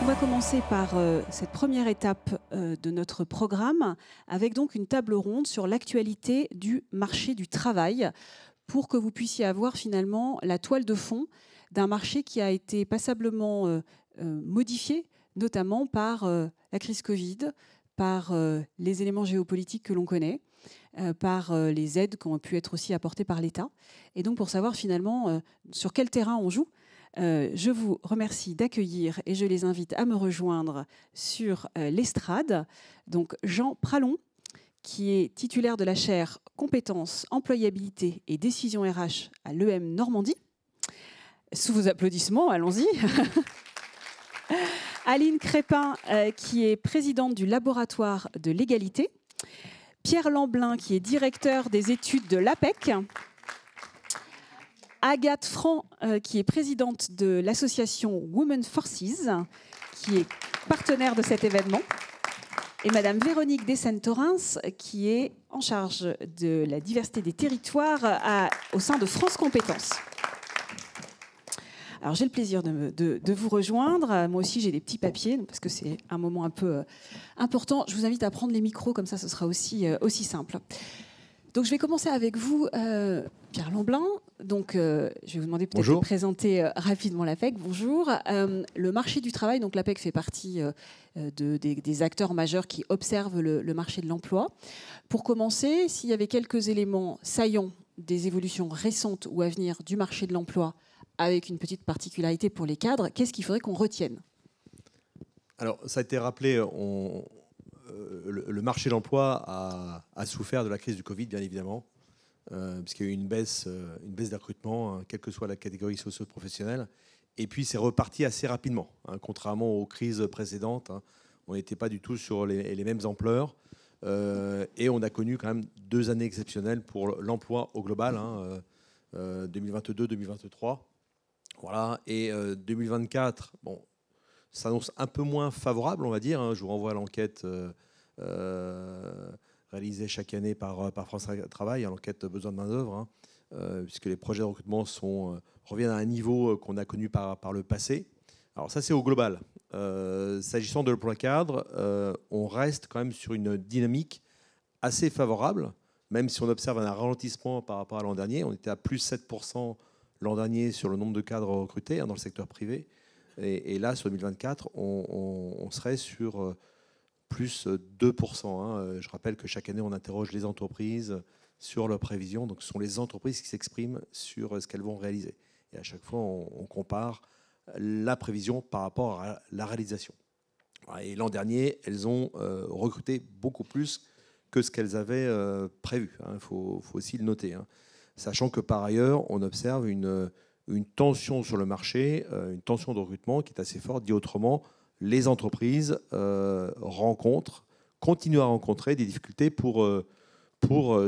va commencer par cette première étape de notre programme avec donc une table ronde sur l'actualité du marché du travail pour que vous puissiez avoir finalement la toile de fond d'un marché qui a été passablement modifié, notamment par la crise Covid, par les éléments géopolitiques que l'on connaît, par les aides qui ont pu être aussi apportées par l'État. Et donc pour savoir finalement sur quel terrain on joue, je vous remercie d'accueillir et je les invite à me rejoindre sur l'estrade. Donc Jean Pralon, qui est titulaire de la chaire Compétences, Employabilité et Décision RH à l'EM Normandie. Sous vos applaudissements, allons-y. Aline Crépin, qui est présidente du laboratoire de l'égalité. Pierre Lamblin, qui est directeur des études de l'APEC. Agathe Franc, qui est présidente de l'association Women Forces, qui est partenaire de cet événement. Et Madame Véronique Dessène-Torrens, qui est en charge de la diversité des territoires au sein de France Compétences. Alors j'ai le plaisir de vous rejoindre. Moi aussi j'ai des petits papiers, parce que c'est un moment un peu important. Je vous invite à prendre les micros, comme ça ce sera aussi simple. Donc je vais commencer avec vous, Pierre Lamblin. Donc je vais vous demander peut-être de présenter rapidement l'APEC. Bonjour. Le marché du travail, donc l'APEC fait partie des acteurs majeurs qui observent le marché de l'emploi. Pour commencer, s'il y avait quelques éléments saillants des évolutions récentes ou à venir du marché de l'emploi, avec une petite particularité pour les cadres, qu'est-ce qu'il faudrait qu'on retienne? Alors, ça a été rappelé, le marché de l'emploi a souffert de la crise du Covid, bien évidemment, puisqu'il y a eu une baisse des recrutements, quelle que soit la catégorie socio-professionnelle. Et puis, c'est reparti assez rapidement, contrairement aux crises précédentes. On n'était pas du tout sur les mêmes ampleurs. Et on a connu quand même 2 années exceptionnelles pour l'emploi au global, 2022-2023. Voilà. Et 2024, bon, s'annonce un peu moins favorable, on va dire. Je vous renvoie à l'enquête réalisée chaque année par France Travail, à l'enquête besoin de main-d'œuvre, puisque les projets de recrutement reviennent à un niveau qu'on a connu par le passé. Alors ça, c'est au global. S'agissant de l'emploi cadre, on reste quand même sur une dynamique assez favorable, même si on observe un ralentissement par rapport à l'an dernier. On était à plus 7% l'an dernier sur le nombre de cadres recrutés dans le secteur privé. Et là, sur 2024, on serait sur plus 2%. Je rappelle que chaque année, on interroge les entreprises sur leurs prévisions. Donc, ce sont les entreprises qui s'expriment sur ce qu'elles vont réaliser. Et à chaque fois, on compare la prévision par rapport à la réalisation. Et l'an dernier, elles ont recruté beaucoup plus que ce qu'elles avaient prévu. Il faut aussi le noter. Sachant que par ailleurs, on observe une tension sur le marché, une tension de recrutement qui est assez forte. Dit autrement, les entreprises continuent à rencontrer des difficultés pour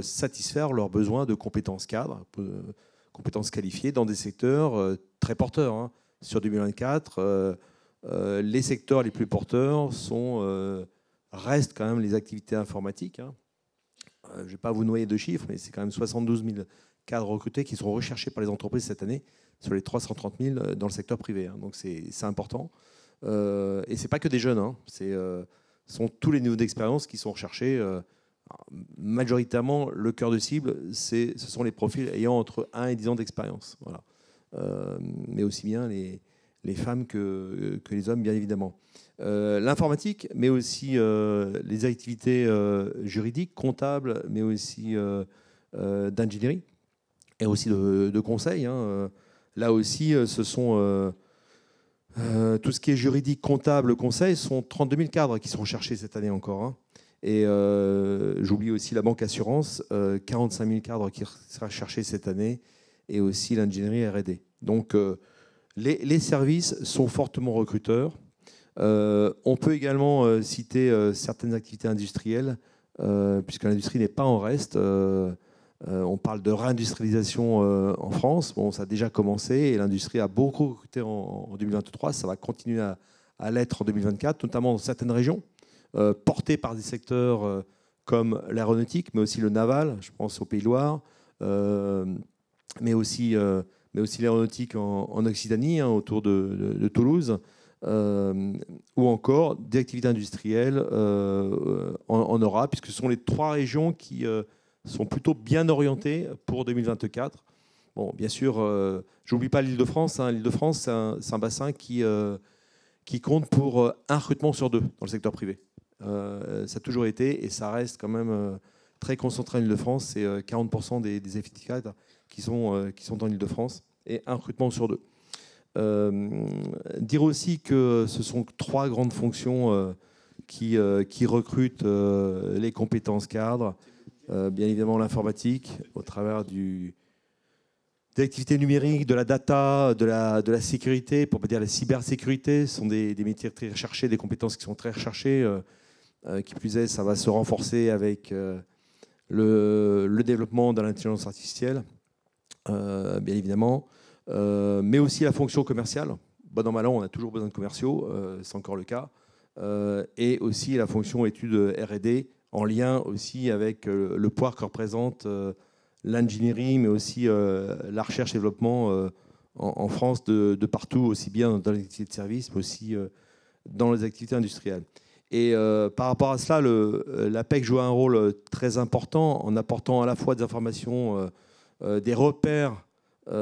satisfaire leurs besoins de compétences cadres, compétences qualifiées dans des secteurs très porteurs. Sur 2024, les secteurs les plus porteurs restent quand même les activités informatiques. Je ne vais pas vous noyer de chiffres, mais c'est quand même 72 000 cadres recrutés qui sont recherchés par les entreprises cette année sur les 330 000 dans le secteur privé. Donc c'est important. Et ce n'est pas que des jeunes. Ce sont tous les niveaux d'expérience qui sont recherchés. Majoritairement, le cœur de cible, ce sont les profils ayant entre 1 et 10 ans d'expérience. Voilà. Mais aussi bien les femmes que les hommes, bien évidemment. L'informatique, mais aussi les activités juridiques, comptables, mais aussi d'ingénierie et aussi de conseil. Là aussi, ce sont tout ce qui est juridique, comptable, conseil, sont 32 000 cadres qui sont recherchés cette année encore. Et j'oublie aussi la banque assurance, 45 000 cadres qui sera recherchés cette année, et aussi l'ingénierie R&D. Donc les services sont fortement recruteurs. On peut également citer certaines activités industrielles, puisque l'industrie n'est pas en reste. On parle de réindustrialisation en France. Bon, ça a déjà commencé et l'industrie a beaucoup recruté en 2023. Ça va continuer à l'être en 2024, notamment dans certaines régions, portées par des secteurs comme l'aéronautique, mais aussi le naval, je pense au Pays de Loire, mais aussi l'aéronautique en Occitanie, autour de Toulouse, ou encore des activités industrielles en Europe, puisque ce sont les 3 régions qui sont plutôt bien orientées pour 2024. Bon, bien sûr, je n'oublie pas l'Île-de-France. L'Île-de-France, c'est un bassin qui compte pour un recrutement sur 2 dans le secteur privé. Ça a toujours été, et ça reste quand même très concentré en Île-de-France. C'est 40% des effectifs cadres qui sont en Île-de-France, et un recrutement sur 2. Dire aussi que ce sont 3 grandes fonctions qui recrutent les compétences cadres. Bien évidemment, l'informatique, au travers des activités numériques, de la data, de la sécurité, pour ne pas dire la cybersécurité. Ce sont des métiers très recherchés, des compétences qui sont très recherchées. Qui plus est, ça va se renforcer avec le développement de l'intelligence artificielle, bien évidemment. Mais aussi la fonction commerciale. Bon an, mal an, on a toujours besoin de commerciaux, c'est encore le cas. Et aussi la fonction études R&D, en lien aussi avec le poids que représente l'ingénierie, mais aussi la recherche et développement en France de partout, aussi bien dans les activités de services, mais aussi dans les activités industrielles. Et par rapport à cela, l'APEC joue un rôle très important en apportant à la fois des informations, des repères, tous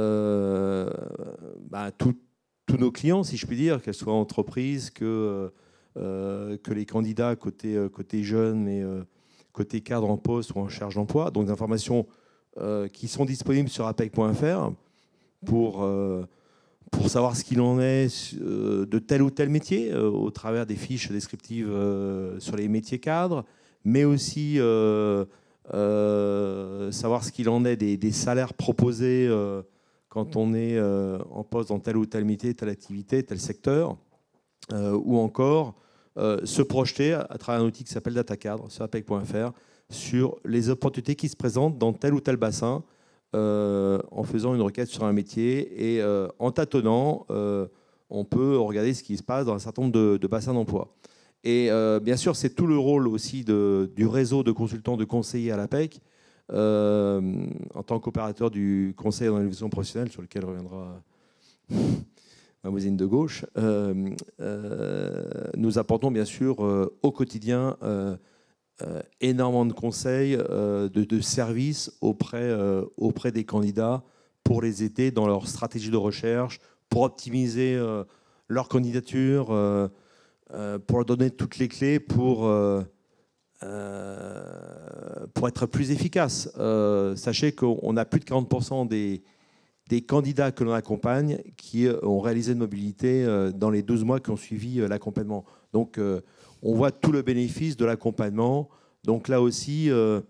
nos clients, si je puis dire, qu'elles soient entreprises, que les candidats côté jeunes et côté cadre en poste ou en charge d'emploi. Donc des informations qui sont disponibles sur apec.fr pour savoir ce qu'il en est de tel ou tel métier, au travers des fiches descriptives sur les métiers cadres, mais aussi savoir ce qu'il en est des salaires proposés quand on est en poste dans tel ou tel métier, telle activité, tel secteur, ou encore se projeter à travers un outil qui s'appelle DataCadre sur apec.fr sur les opportunités qui se présentent dans tel ou tel bassin, en faisant une requête sur un métier, et en tâtonnant, on peut regarder ce qui se passe dans un certain nombre de bassins d'emploi. Et bien sûr, c'est tout le rôle aussi du réseau de consultants, de conseillers à l'APEC, en tant qu'opérateur du conseil dans l'évolution professionnelle, sur lequel reviendra ma voisine de gauche. Nous apportons bien sûr au quotidien énormément de conseils, de services auprès des candidats pour les aider dans leur stratégie de recherche, pour optimiser leur candidature, pour leur donner toutes les clés pour être plus efficace. Sachez qu'on a plus de 40% des candidats que l'on accompagne qui ont réalisé une mobilité dans les 12 mois qui ont suivi l'accompagnement. Donc, on voit tout le bénéfice de l'accompagnement. Donc là aussi, il ne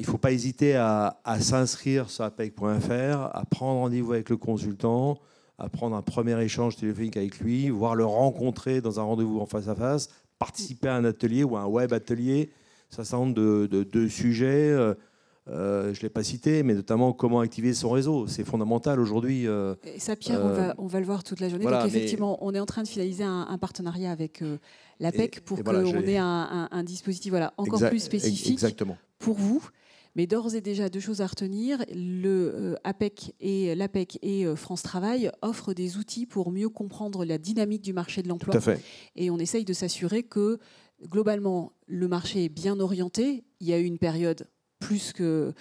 faut pas hésiter à s'inscrire sur apec.fr, à prendre rendez-vous avec le consultant, à prendre un premier échange téléphonique avec lui, voire le rencontrer dans un rendez-vous en face à face, participer à un atelier ou à un web atelier. Ça semble de sujets, je ne l'ai pas cité, mais notamment comment activer son réseau. C'est fondamental aujourd'hui. Et ça, Pierre, on va le voir toute la journée. Voilà, donc effectivement, on est en train de finaliser un partenariat avec l'APEC pour qu'on ait un dispositif encore plus spécifique pour vous. Mais d'ores et déjà, 2 choses à retenir. l'APEC et France Travail offrent des outils pour mieux comprendre la dynamique du marché de l'emploi. Tout à fait. Et on essaye de s'assurer que, globalement, le marché est bien orienté. Il y a eu une période plus que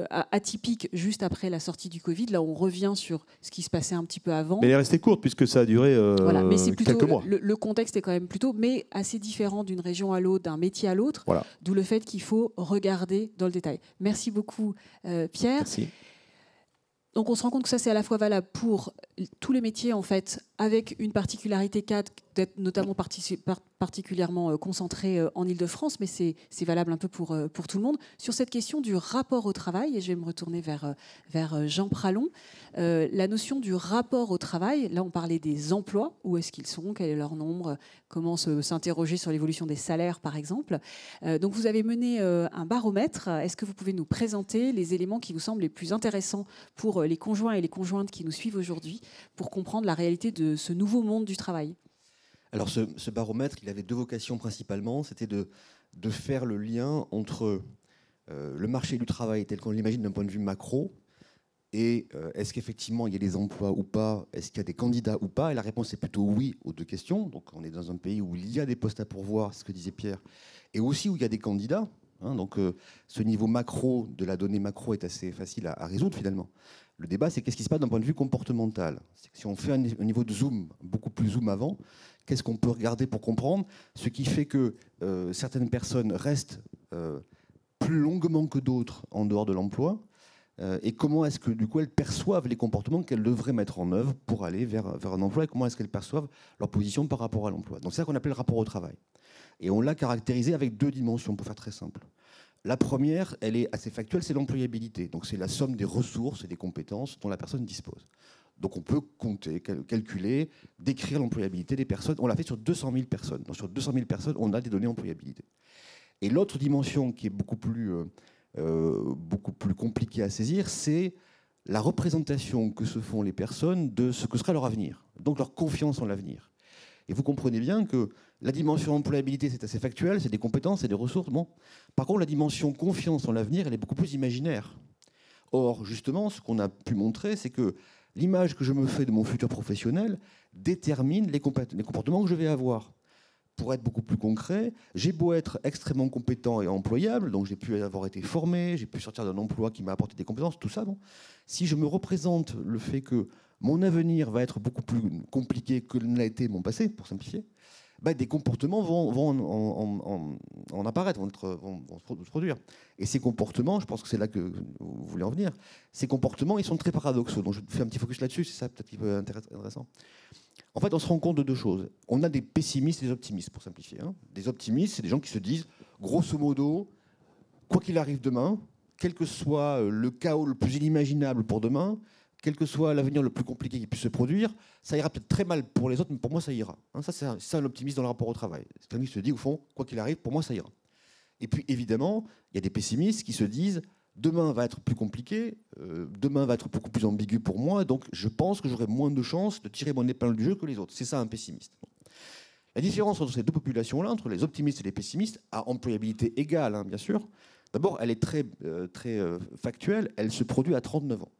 atypique juste après la sortie du Covid. Là, on revient sur ce qui se passait un petit peu avant. Mais elle est restée courte puisque ça a duré mais c'est plutôt, quelques mois. Le contexte est quand même plutôt, mais assez différent d'une région à l'autre, d'un métier à l'autre. Voilà. D'où le fait qu'il faut regarder dans le détail. Merci beaucoup, Pierre. Merci. Donc, on se rend compte que ça, c'est à la fois valable pour tous les métiers, en fait, avec une particularité cadre d'être notamment particulièrement concentré en Île-de-France, mais c'est valable un peu pour tout le monde. Sur cette question du rapport au travail, et je vais me retourner vers Jean Pralon, la notion du rapport au travail, là, on parlait des emplois, où est-ce qu'ils sont, quel est leur nombre, comment s'interroger sur l'évolution des salaires, par exemple. Donc, vous avez mené un baromètre. Est-ce que vous pouvez nous présenter les éléments qui vous semblent les plus intéressants pour les conjoints et les conjointes qui nous suivent aujourd'hui, pour comprendre la réalité de ce nouveau monde du travail? Alors ce baromètre, il avait 2 vocations principalement. C'était de faire le lien entre le marché du travail tel qu'on l'imagine d'un point de vue macro Et est-ce qu'effectivement il y a des emplois ou pas? Est-ce qu'il y a des candidats ou pas? Et la réponse est plutôt oui aux deux questions. Donc on est dans un pays où il y a des postes à pourvoir, c'est ce que disait Pierre, et aussi où il y a des candidats. Donc ce niveau macro de la donnée macro est assez facile à résoudre finalement. Le débat, c'est qu'est-ce qui se passe d'un point de vue comportemental. C'est que si on fait un niveau de zoom, beaucoup plus zoom avant, qu'est-ce qu'on peut regarder pour comprendre ce qui fait que certaines personnes restent plus longuement que d'autres en dehors de l'emploi, et comment est-ce que du coup elles perçoivent les comportements qu'elles devraient mettre en œuvre pour aller vers un emploi, et comment est-ce qu'elles perçoivent leur position par rapport à l'emploi. Donc c'est ça qu'on appelle le rapport au travail. Et on l'a caractérisé avec deux dimensions, pour faire très simple. La première, elle est assez factuelle, c'est l'employabilité. Donc c'est la somme des ressources et des compétences dont la personne dispose. Donc on peut compter, calculer, décrire l'employabilité des personnes. On l'a fait sur 200 000 personnes. Donc sur 200 000 personnes, on a des données employabilité. Et l'autre dimension qui est beaucoup plus compliquée à saisir, c'est la représentation que se font les personnes de ce que sera leur avenir, donc leur confiance en l'avenir. Et vous comprenez bien que la dimension employabilité, c'est assez factuel, c'est des compétences, c'est des ressources. Bon. Par contre, la dimension confiance en l'avenir, elle est beaucoup plus imaginaire. Or, justement, ce qu'on a pu montrer, c'est que l'image que je me fais de mon futur professionnel détermine les comportements que je vais avoir. Pour être beaucoup plus concret, j'ai beau être extrêmement compétent et employable, donc j'ai pu avoir été formé, j'ai pu sortir d'un emploi qui m'a apporté des compétences, tout ça. Bon. Si je me représente le fait que mon avenir va être beaucoup plus compliqué que ne l'a été mon passé, pour simplifier, des comportements vont en apparaître, vont se produire. Et ces comportements, je pense que c'est là que vous voulez en venir, ces comportements, ils sont très paradoxaux. Donc je fais un petit focus là-dessus, c'est ça peut-être qui peut être intéressant. En fait, on se rend compte de deux choses. On a des pessimistes et des optimistes, pour simplifier. Des optimistes, c'est des gens qui se disent, grosso modo, quoi qu'il arrive demain, quel que soit le chaos le plus inimaginable pour demain, quel que soit l'avenir le plus compliqué qui puisse se produire, ça ira peut-être très mal pour les autres, mais pour moi, ça ira. Ça, c'est ça l'optimisme dans le rapport au travail. C'est quelqu'un qui se dit, au fond, quoi qu'il arrive, pour moi, ça ira. Et puis, évidemment, il y a des pessimistes qui se disent, demain va être plus compliqué, demain va être beaucoup plus ambigu pour moi, donc je pense que j'aurai moins de chances de tirer mon épingle du jeu que les autres. C'est ça un pessimiste. La différence entre ces deux populations-là, entre les optimistes et les pessimistes, à employabilité égale, bien sûr, d'abord, elle est très factuelle, elle se produit à 39 ans.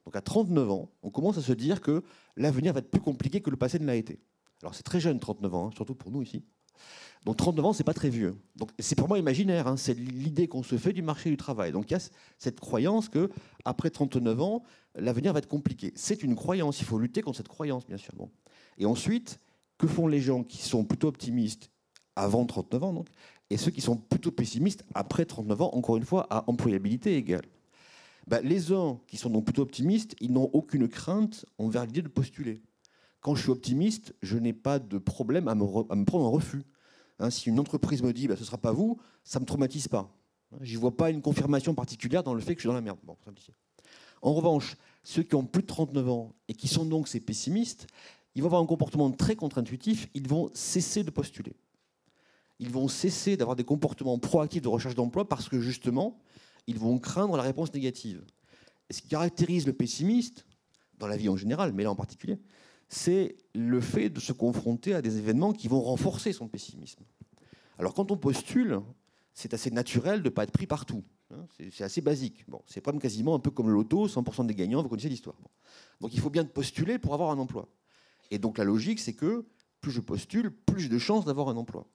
Donc à 39 ans, on commence à se dire que l'avenir va être plus compliqué que le passé ne l'a été. Alors c'est très jeune, 39 ans, surtout pour nous ici. Donc 39 ans, c'est pas très vieux. Donc c'est pour moi imaginaire, c'est l'idée qu'on se fait du marché du travail. Donc il y a cette croyance que après 39 ans, l'avenir va être compliqué. C'est une croyance, il faut lutter contre cette croyance, bien sûr. Bon. Et ensuite, que font les gens qui sont plutôt optimistes avant 39 ans, donc, et ceux qui sont plutôt pessimistes après 39 ans, encore une fois, à employabilité égale? Les uns qui sont donc plutôt optimistes, ils n'ont aucune crainte envers l'idée de postuler. Quand je suis optimiste, je n'ai pas de problème à me prendre en refus. Si une entreprise me dit ce ne sera pas vous, ça ne me traumatise pas. Je n'y vois pas une confirmation particulière dans le fait que je suis dans la merde. Bon, pour simplifier. En revanche, ceux qui ont plus de 39 ans et qui sont donc ces pessimistes, ils vont avoir un comportement très contre-intuitif, ils vont cesser de postuler. Ils vont cesser d'avoir des comportements proactifs de recherche d'emploi parce que justement, ils vont craindre la réponse négative. Et ce qui caractérise le pessimiste, dans la vie en général, mais là en particulier, c'est le fait de se confronter à des événements qui vont renforcer son pessimisme. Alors quand on postule, c'est assez naturel de ne pas être pris partout. C'est assez basique. Bon, c'est pas quasiment un peu comme le loto, 100% des gagnants, vous connaissez l'histoire. Bon. Donc il faut bien postuler pour avoir un emploi. Et donc la logique, c'est que plus je postule, plus j'ai de chances d'avoir un emploi.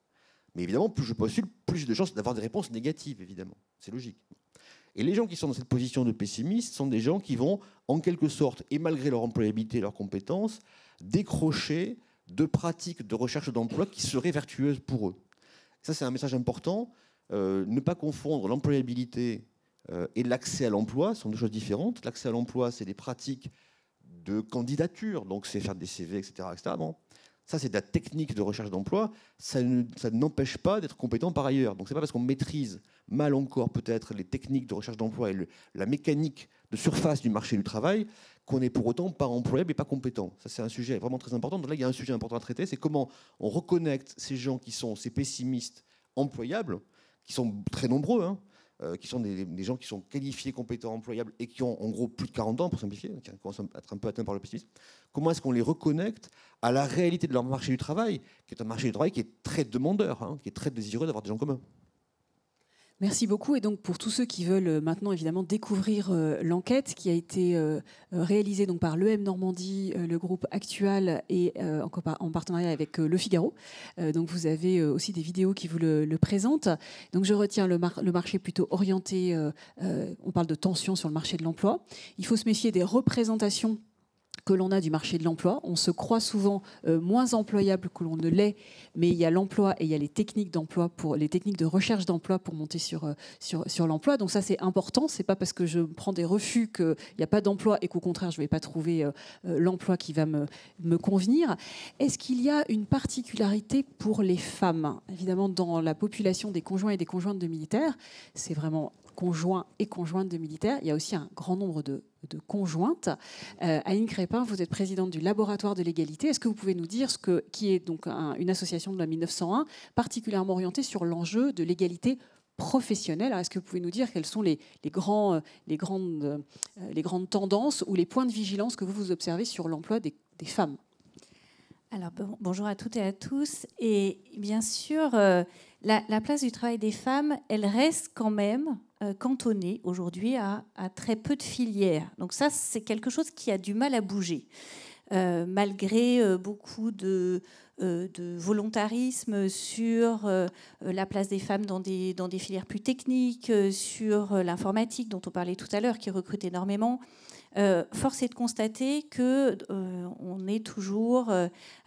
Mais évidemment, plus je postule, plus j'ai de chances d'avoir des réponses négatives, évidemment. C'est logique. Et les gens qui sont dans cette position de pessimiste sont des gens qui vont, en quelque sorte, et malgré leur employabilité et leurs compétences, décrocher de pratiques de recherche d'emploi qui seraient vertueuses pour eux. Ça, c'est un message important. Ne pas confondre l'employabilité et l'accès à l'emploi, ce sont deux choses différentes. L'accès à l'emploi, c'est des pratiques de candidature, donc c'est faire des CV, etc. etc. Bon. Ça, c'est de la technique de recherche d'emploi. Ça n'empêche pas d'être compétent par ailleurs. Donc, ce n'est pas parce qu'on maîtrise mal encore peut-être les techniques de recherche d'emploi et la mécanique de surface du marché du travail qu'on n'est pour autant pas employable et pas compétent. Ça, c'est un sujet vraiment très important. Donc là, il y a un sujet important à traiter, c'est comment on reconnecte ces gens qui sont ces pessimistes employables, qui sont très nombreux, qui sont des gens qui sont qualifiés, compétents, employables et qui ont en gros plus de 40 ans, pour simplifier, qui commencent à être un peu atteints par le pessimisme. Comment est-ce qu'on les reconnecte à la réalité de leur marché du travail, qui est un marché du travail qui est très demandeur, qui est très désireux d'avoir des gens comme eux. Merci beaucoup. Et donc pour tous ceux qui veulent maintenant évidemment découvrir l'enquête qui a été réalisée donc par l'EM Normandie, le groupe Actual et en partenariat avec Le Figaro. Donc vous avez aussi des vidéos qui vous le présentent. Donc je retiens le marché plutôt orienté, on parle de tension sur le marché de l'emploi. Il faut se méfier des représentations que l'on a du marché de l'emploi. On se croit souvent moins employable que l'on ne l'est, mais il y a l'emploi et il y a les techniques d'emploi, les techniques de recherche d'emploi pour monter sur l'emploi. Donc ça, c'est important. C'est pas parce que je prends des refus qu'il n'y a pas d'emploi et qu'au contraire, je ne vais pas trouver l'emploi qui va me convenir. Est-ce qu'il y a une particularité pour les femmes ? Évidemment, dans la population des conjoints et des conjointes de militaires, c'est vraiment conjoints et conjointes de militaires. Il y a aussi un grand nombre de conjointes. Aline Crépin, vous êtes présidente du Laboratoire de l'égalité. Est-ce que vous pouvez nous dire qui est donc une association de la 1901 particulièrement orientée sur l'enjeu de l'égalité professionnelle? Alors, est-ce que vous pouvez nous dire quelles sont les grandes tendances ou les points de vigilance que vous observez sur l'emploi des femmes? Alors, bonjour à toutes et à tous. Et bien sûr, la place du travail des femmes, elle reste quand même cantonnée aujourd'hui à très peu de filières. Donc ça, c'est quelque chose qui a du mal à bouger. Malgré beaucoup de volontarisme sur la place des femmes dans des filières plus techniques, sur l'informatique dont on parlait tout à l'heure, qui recrute énormément. Force est de constater qu'on est toujours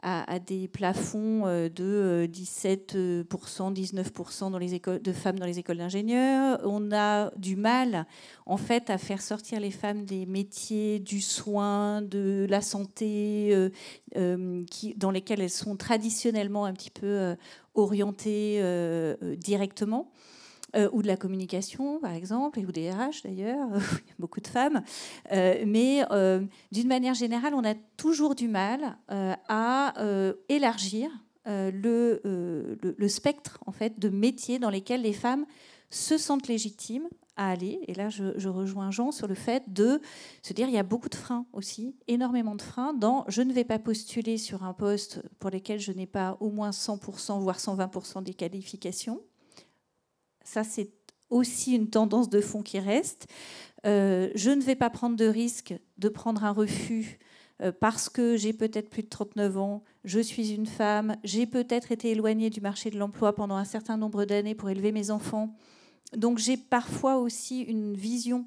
à des plafonds de 17%, 19% dans les écoles, de femmes dans les écoles d'ingénieurs. On a du mal, en fait, à faire sortir les femmes des métiers du soin, de la santé, dans lesquels elles sont traditionnellement un petit peu orientées directement. Ou de la communication, par exemple, ou des RH d'ailleurs, beaucoup de femmes. Mais d'une manière générale, on a toujours du mal à élargir le spectre en fait, de métiers dans lesquels les femmes se sentent légitimes à aller. Et là, je rejoins Jean sur le fait de se dire il y a beaucoup de freins aussi, énormément de freins dans je ne vais pas postuler sur un poste pour lequel je n'ai pas au moins 100%, voire 120% des qualifications. Ça, c'est aussi une tendance de fond qui reste. Je ne vais pas prendre de risque de prendre un refus parce que j'ai peut-être plus de 39 ans, je suis une femme, j'ai peut-être été éloignée du marché de l'emploi pendant un certain nombre d'années pour élever mes enfants. Donc j'ai parfois aussi une vision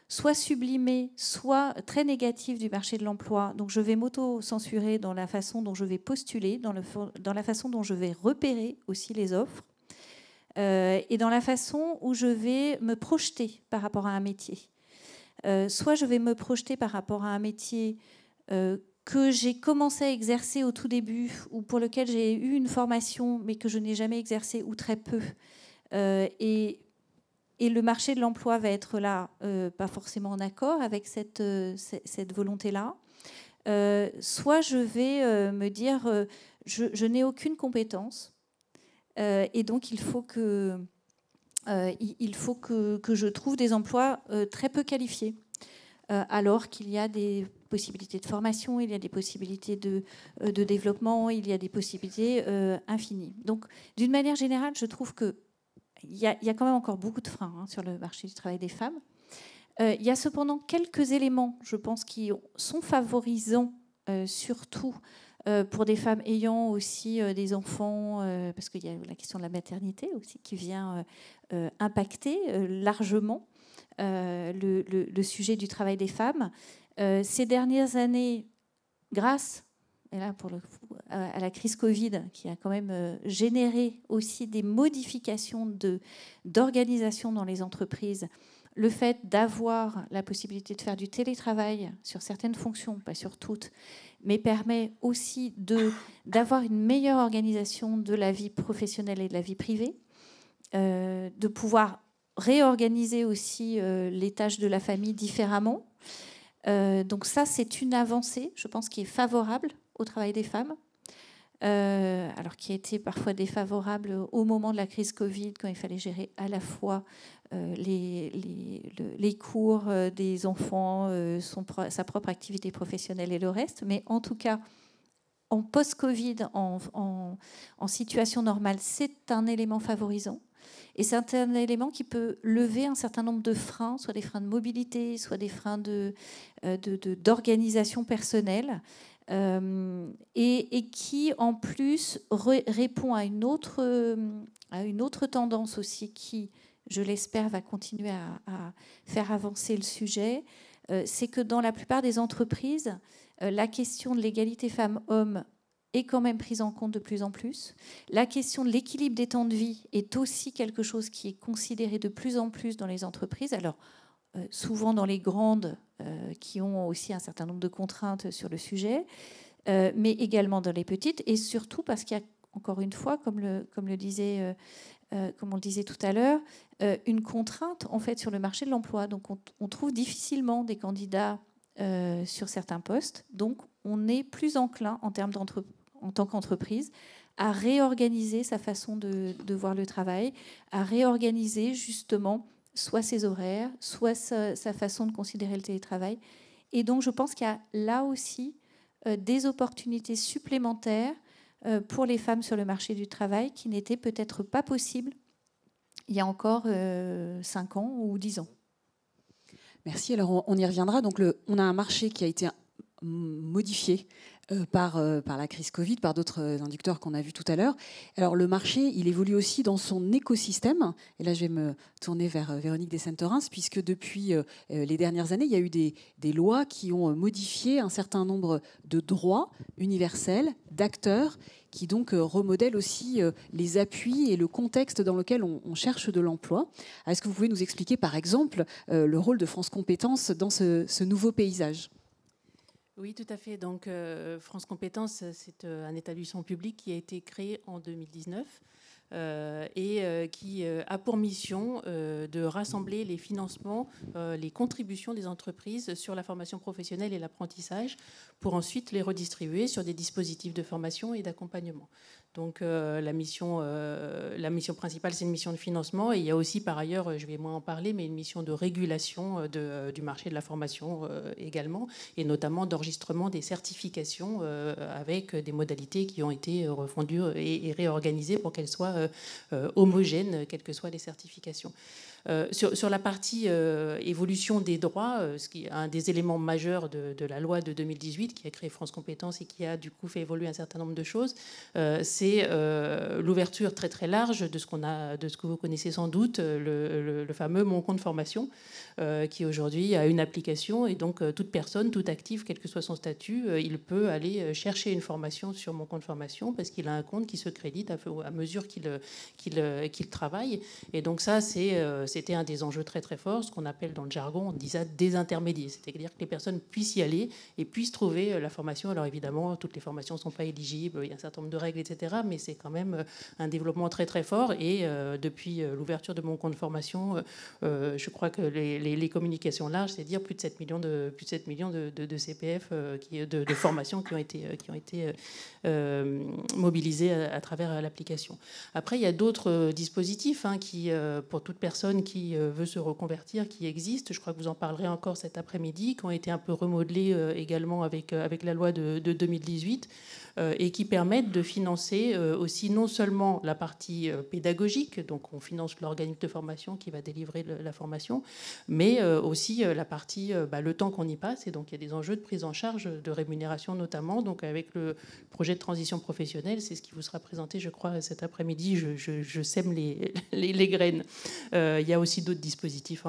soit sublimée, soit très négative du marché de l'emploi. Donc je vais m'auto-censurer dans la façon dont je vais postuler, dans la façon dont je vais repérer aussi les offres. Et dans la façon où je vais me projeter par rapport à un métier. Soit je vais me projeter par rapport à un métier que j'ai commencé à exercer au tout début ou pour lequel j'ai eu une formation mais que je n'ai jamais exercé ou très peu. Et le marché de l'emploi va être là, pas forcément en accord avec cette volonté-là. Soit je vais me dire je n'ai aucune compétence. Et donc, il faut que je trouve des emplois très peu qualifiés, alors qu'il y a des possibilités de formation, il y a des possibilités de développement, il y a des possibilités infinies. Donc, d'une manière générale, je trouve qu'il y a quand même encore beaucoup de freins sur le marché du travail des femmes. Il y a cependant quelques éléments, je pense, qui sont favorisants, surtout pour des femmes ayant aussi des enfants, parce qu'il y a la question de la maternité aussi qui vient impacter largement le sujet du travail des femmes. Ces dernières années, grâce et là, pour le coup, à la crise Covid, qui a quand même généré aussi des modifications d'organisation dans les entreprises, le fait d'avoir la possibilité de faire du télétravail sur certaines fonctions, pas sur toutes, mais permet aussi d'avoir une meilleure organisation de la vie professionnelle et de la vie privée, de pouvoir réorganiser aussi les tâches de la famille différemment. Donc ça, c'est une avancée, je pense, qui est favorable au travail des femmes, alors qui a été parfois défavorable au moment de la crise Covid, quand il fallait gérer à la fois les cours des enfants, sa propre activité professionnelle et le reste. Mais en tout cas, en post-Covid, en situation normale, c'est un élément favorisant. Et c'est un élément qui peut lever un certain nombre de freins, soit des freins de mobilité, soit des freins d'organisation personnelle, et qui, en plus, répond à une autre tendance aussi qui, je l'espère, va continuer à faire avancer le sujet. C'est que dans la plupart des entreprises, la question de l'égalité femmes-hommes est quand même prise en compte de plus en plus. La question de l'équilibre des temps de vie est aussi quelque chose qui est considéré de plus en plus dans les entreprises. Alors, souvent dans les grandes, qui ont aussi un certain nombre de contraintes sur le sujet, mais également dans les petites, et surtout parce qu'il y a, encore une fois, comme on le disait tout à l'heure, une contrainte en fait sur le marché de l'emploi. Donc on trouve difficilement des candidats sur certains postes. Donc on est plus enclin en tant qu'entreprise à réorganiser sa façon de voir le travail, à réorganiser justement soit ses horaires, soit sa façon de considérer le télétravail. Et donc je pense qu'il y a là aussi des opportunités supplémentaires pour les femmes sur le marché du travail qui n'étaient peut-être pas possibles il y a encore 5 ans ou 10 ans. Merci. Alors, on y reviendra. Donc, on a un marché qui a été modifié par la crise Covid, par d'autres inducteurs qu'on a vus tout à l'heure. Alors, le marché, il évolue aussi dans son écosystème. Et là, je vais me tourner vers Véronique Descenterins, puisque depuis les dernières années, il y a eu des lois qui ont modifié un certain nombre de droits universels, d'acteurs, qui donc remodèlent aussi les appuis et le contexte dans lequel on cherche de l'emploi. Est-ce que vous pouvez nous expliquer, par exemple, le rôle de France Compétences dans ce nouveau paysage ? Oui, tout à fait. Donc, France Compétences, c'est un établissement public qui a été créé en 2019 et qui a pour mission de rassembler les financements, les contributions des entreprises sur la formation professionnelle et l'apprentissage pour ensuite les redistribuer sur des dispositifs de formation et d'accompagnement. Donc la mission principale, c'est une mission de financement. Et il y a aussi, par ailleurs, je vais moins en parler, mais une mission de régulation du marché de la formation également, et notamment d'enregistrement des certifications avec des modalités qui ont été refondues et réorganisées pour qu'elles soient homogènes, quelles que soient les certifications. Sur la partie évolution des droits, ce qui est un des éléments majeurs de la loi de 2018 qui a créé France Compétences et qui a du coup fait évoluer un certain nombre de choses, c'est l'ouverture très très large de ce que vous connaissez sans doute, le fameux Mon compte formation, qui aujourd'hui a une application, et donc toute personne, tout actif, quel que soit son statut, il peut aller chercher une formation sur Mon compte formation parce qu'il a un compte qui se crédite à mesure qu'il travaille. Et donc ça, c'était un des enjeux très très forts, ce qu'on appelle dans le jargon, on dit ça, désintermédier, c'est-à-dire que les personnes puissent y aller et puissent trouver la formation. Alors évidemment, toutes les formations ne sont pas éligibles, il y a un certain nombre de règles, etc. Mais c'est quand même un développement très très fort. Et depuis l'ouverture de Mon compte formation, je crois que les communications larges, c'est dire plus de 7 millions de CPF, de formations qui ont été mobilisées à travers l'application. Après, il y a d'autres dispositifs qui, pour toute personne qui veut se reconvertir, qui existent. Je crois que vous en parlerez encore cet après-midi, qui ont été un peu remodelés également avec la loi de 2018 et qui permettent de financer aussi non seulement la partie pédagogique, donc on finance l'organisme de formation qui va délivrer la formation, mais aussi la partie, le temps qu'on y passe. Et donc il y a des enjeux de prise en charge, de rémunération notamment. Donc avec le projet de transition professionnelle, c'est ce qui vous sera présenté, je crois, cet après-midi. Je sème les graines. Il y a aussi d'autres dispositifs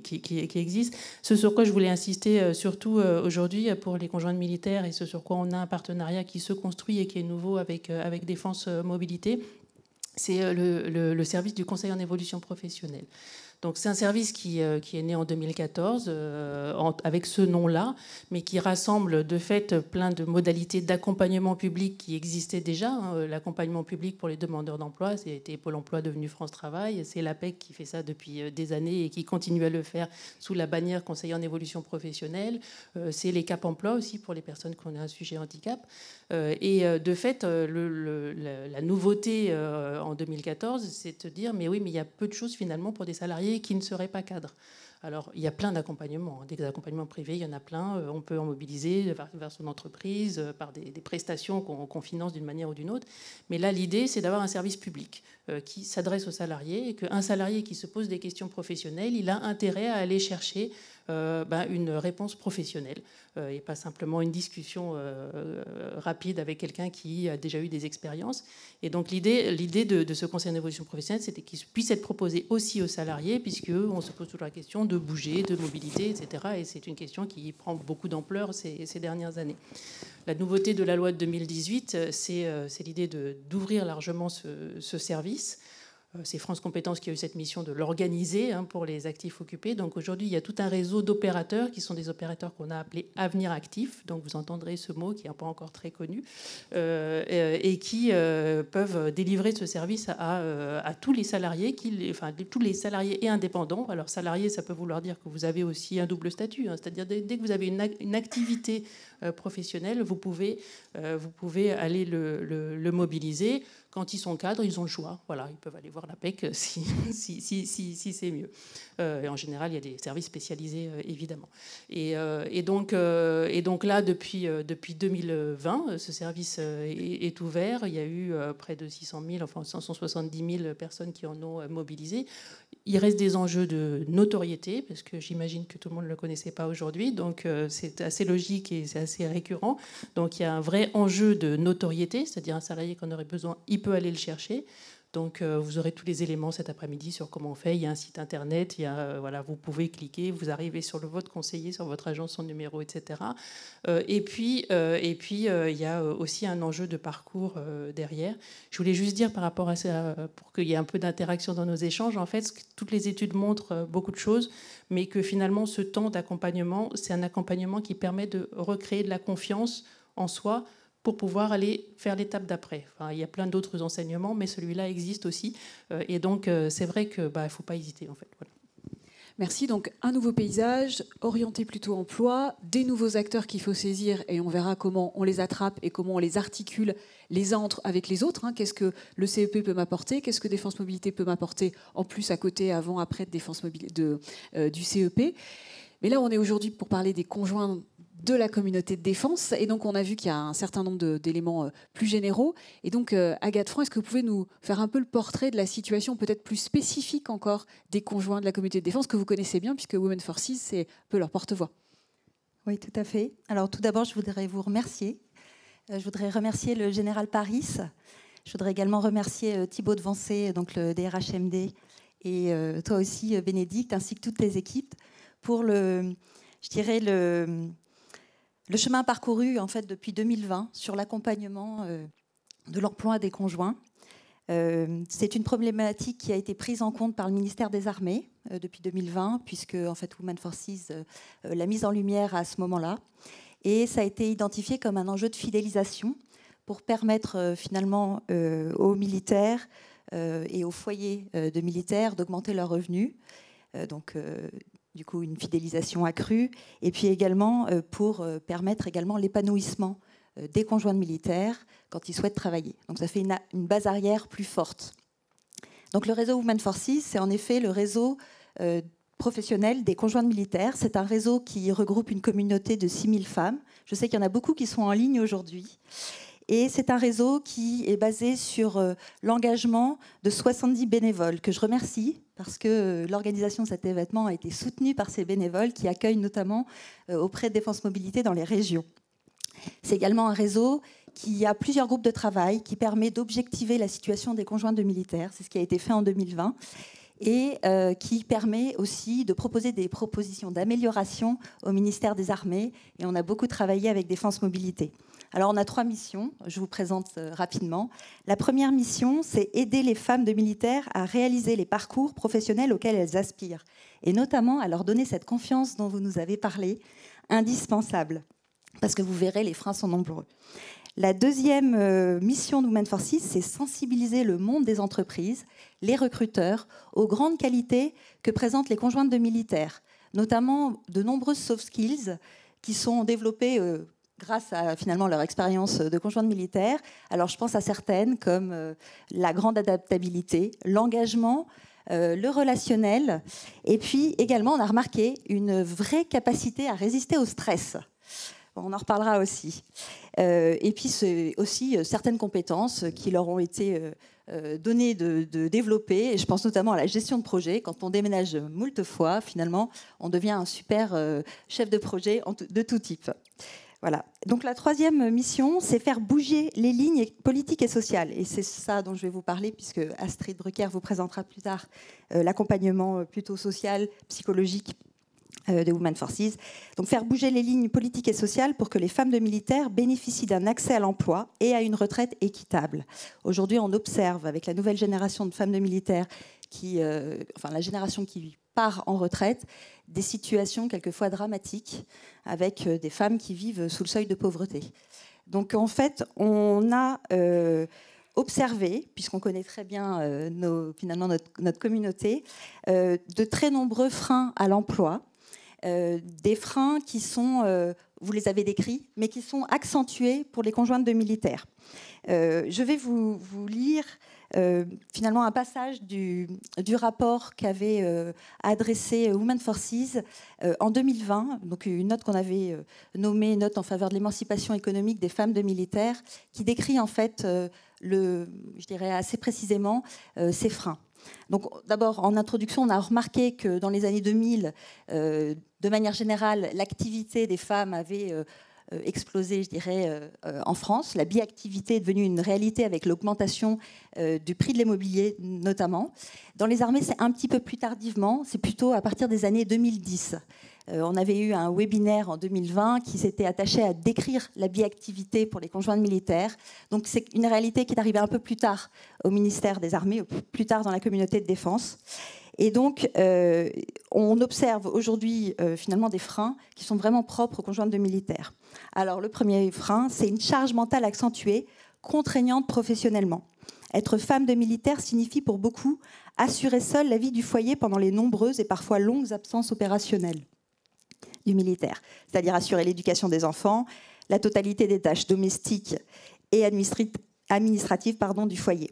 qui existent. Ce sur quoi je voulais insister surtout aujourd'hui pour les conjoints de militaires, et ce sur quoi on a un partenariat qui se construit et qui est nouveau avec Défense Mobilité, c'est le service du conseil en évolution professionnelle. Donc c'est un service qui est né en 2014 avec ce nom-là, mais qui rassemble de fait plein de modalités d'accompagnement public qui existaient déjà. L'accompagnement public pour les demandeurs d'emploi, c'était Pôle emploi devenu France Travail. C'est l'APEC qui fait ça depuis des années et qui continue à le faire sous la bannière conseiller en évolution professionnelle. C'est les Cap Emploi aussi pour les personnes qui ont un sujet handicap. Et de fait, la nouveauté en 2014, c'est de dire mais oui, mais il y a peu de choses finalement pour des salariés qui ne seraient pas cadres. Alors, il y a plein d'accompagnements. Des accompagnements privés, il y en a plein. On peut en mobiliser vers son entreprise, par des prestations qu'on finance d'une manière ou d'une autre. Mais là, l'idée, c'est d'avoir un service public qui s'adresse aux salariés, et qu'un salarié qui se pose des questions professionnelles, il a intérêt à aller chercher une réponse professionnelle et pas simplement une discussion rapide avec quelqu'un qui a déjà eu des expériences. Et donc l'idée de ce conseil en évolution professionnelle, c'était qu'il puisse être proposé aussi aux salariés, puisqu'on se pose toujours la question de bouger, de mobilité, etc. Et c'est une question qui prend beaucoup d'ampleur ces dernières années. La nouveauté de la loi de 2018, c'est l'idée d'ouvrir largement ce service. C'est France Compétences qui a eu cette mission de l'organiser pour les actifs occupés. Donc aujourd'hui, il y a tout un réseau d'opérateurs qui sont des opérateurs qu'on a appelés Avenir Actif. Donc vous entendrez ce mot qui n'est pas encore très connu et qui peuvent délivrer ce service à tous les salariés, tous les salariés et indépendants. Alors salariés, ça peut vouloir dire que vous avez aussi un double statut, c'est-à-dire dès que vous avez une activité professionnelle, vous pouvez aller le mobiliser. Quand ils sont cadres, ils ont le choix. Voilà, ils peuvent aller voir l'APEC si c'est mieux. Et en général, il y a des services spécialisés, évidemment. Et donc là, depuis 2020, ce service est ouvert. Il y a eu près de 600 000, enfin 170 000 personnes qui en ont mobilisé. Il reste des enjeux de notoriété, parce que j'imagine que tout le monde ne le connaissait pas aujourd'hui. Donc c'est assez logique et c'est assez récurrent. Donc il y a un vrai enjeu de notoriété, c'est-à-dire un salarié qu'on aurait besoin, il peut aller le chercher. Donc vous aurez tous les éléments cet après-midi sur comment on fait. Il y a un site internet, vous pouvez cliquer, vous arrivez sur votre conseiller, sur votre agence, son numéro, etc. Et puis il y a aussi un enjeu de parcours derrière. Je voulais juste dire par rapport à ça, pour qu'il y ait un peu d'interaction dans nos échanges, en fait, toutes les études montrent beaucoup de choses, mais que finalement ce temps d'accompagnement, c'est un accompagnement qui permet de recréer de la confiance en soi, pour pouvoir aller faire l'étape d'après. Enfin, il y a plein d'autres enseignements, mais celui-là existe aussi. Et donc, c'est vrai qu'il ne faut pas hésiter, en fait. Voilà. Merci. Donc, un nouveau paysage, orienté plutôt emploi, des nouveaux acteurs qu'il faut saisir, et on verra comment on les attrape et comment on les articule les uns avec les autres. Qu'est-ce que le CEP peut m'apporter? Qu'est-ce que Défense Mobilité peut m'apporter en plus, à côté, avant, après du CEP? Mais là, on est aujourd'hui pour parler des conjoints de la communauté de défense. Et donc, on a vu qu'il y a un certain nombre d'éléments plus généraux. Et donc, Agathe Franc, est-ce que vous pouvez nous faire un peu le portrait de la situation peut-être plus spécifique encore des conjoints de la communauté de défense que vous connaissez bien, puisque Women Forces, c'est un peu leur porte-voix? Oui, tout à fait. Alors, tout d'abord, je voudrais vous remercier. Je voudrais remercier le général Paris. Je voudrais également remercier Thibaut Devancé, donc le DRHMD, et toi aussi, Bénédicte, ainsi que toutes les équipes, pour le chemin parcouru en fait depuis 2020 sur l'accompagnement de l'emploi des conjoints. C'est une problématique qui a été prise en compte par le ministère des Armées depuis 2020, puisque en fait Women Forces l'a mise en lumière à ce moment-là, et ça a été identifié comme un enjeu de fidélisation pour permettre finalement aux militaires et aux foyers de militaires d'augmenter leurs revenus. Du coup, une fidélisation accrue, et puis également pour permettre également l'épanouissement des conjoints de militaires quand ils souhaitent travailler. Donc ça fait une base arrière plus forte. Donc le réseau Women Forces, c'est en effet le réseau professionnel des conjoints de militaires. C'est un réseau qui regroupe une communauté de 6000 femmes. Je sais qu'il y en a beaucoup qui sont en ligne aujourd'hui. Et c'est un réseau qui est basé sur l'engagement de 70 bénévoles, que je remercie, parce que l'organisation de cet événement a été soutenue par ces bénévoles qui accueillent notamment auprès de Défense Mobilité dans les régions. C'est également un réseau qui a plusieurs groupes de travail, qui permet d'objectiver la situation des conjoints de militaires. C'est ce qui a été fait en 2020. Et qui permet aussi de proposer des propositions d'amélioration au ministère des Armées. Et on a beaucoup travaillé avec Défense Mobilité. Alors on a 3 missions, je vous présente rapidement. La première mission, c'est aider les femmes de militaires à réaliser les parcours professionnels auxquels elles aspirent, et notamment à leur donner cette confiance dont vous nous avez parlé, indispensable, parce que vous verrez, les freins sont nombreux. La deuxième mission de Women Forces, c'est sensibiliser le monde des entreprises, les recruteurs, aux grandes qualités que présentent les conjointes de militaires, notamment de nombreuses soft skills qui sont développées grâce à finalement leur expérience de conjointe militaire. Alors je pense à certaines comme la grande adaptabilité, l'engagement, le relationnel. Et puis également, on a remarqué une vraie capacité à résister au stress. On en reparlera aussi. Et puis, c'est aussi certaines compétences qui leur ont été données de développer. Et je pense notamment à la gestion de projet. Quand on déménage moult fois, finalement, on devient un super chef de projet de tout type. Voilà. Donc la troisième mission, c'est faire bouger les lignes politiques et sociales. Et c'est ça dont je vais vous parler, puisque Astrid Brucker vous présentera plus tard l'accompagnement plutôt social, psychologique de Women Forces. Donc faire bouger les lignes politiques et sociales pour que les femmes de militaires bénéficient d'un accès à l'emploi et à une retraite équitable. Aujourd'hui, on observe avec la nouvelle génération de femmes de militaires, la génération qui part en retraite, des situations quelquefois dramatiques avec des femmes qui vivent sous le seuil de pauvreté. Donc en fait, on a observé, puisqu'on connaît très bien finalement notre communauté, de très nombreux freins à l'emploi, des freins qui sont, vous les avez décrits, mais qui sont accentués pour les conjointes de militaires. Je vais vous lire finalement un passage du rapport qu'avait adressé Women Forces en 2020, donc une note qu'on avait nommée note en faveur de l'émancipation économique des femmes de militaires, qui décrit en fait, je dirais assez précisément, ces freins. Donc, d'abord, en introduction, on a remarqué que dans les années 2000, de manière générale, l'activité des femmes avait explosé, je dirais, en France. La biactivité est devenue une réalité avec l'augmentation du prix de l'immobilier, notamment. Dans les armées, c'est un petit peu plus tardivement, c'est plutôt à partir des années 2010. On avait eu un webinaire en 2020 qui s'était attaché à décrire la biactivité pour les conjointes militaires. Donc c'est une réalité qui est arrivée un peu plus tard au ministère des Armées, plus tard dans la communauté de défense. Et donc on observe aujourd'hui finalement des freins qui sont vraiment propres aux conjointes de militaires. Alors le premier frein, c'est une charge mentale accentuée, contraignante professionnellement. Être femme de militaire signifie pour beaucoup assurer seule la vie du foyer pendant les nombreuses et parfois longues absences opérationnelles du militaire, c'est-à-dire assurer l'éducation des enfants, la totalité des tâches domestiques et administratives du foyer.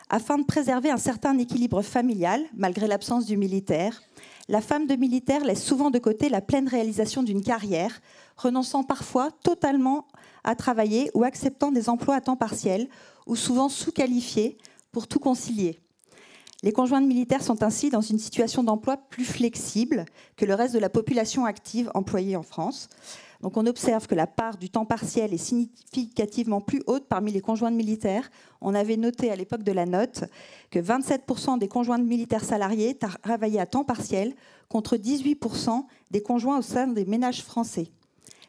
Afin de préserver un certain équilibre familial, malgré l'absence du militaire, la femme de militaire laisse souvent de côté la pleine réalisation d'une carrière, renonçant parfois totalement à travailler ou acceptant des emplois à temps partiel ou souvent sous-qualifiés pour tout concilier. Les conjointes militaires sont ainsi dans une situation d'emploi plus flexible que le reste de la population active employée en France. Donc on observe que la part du temps partiel est significativement plus haute parmi les conjointes militaires. On avait noté à l'époque de la note que 27% des conjointes militaires salariées travaillaient à temps partiel contre 18% des conjoints au sein des ménages français.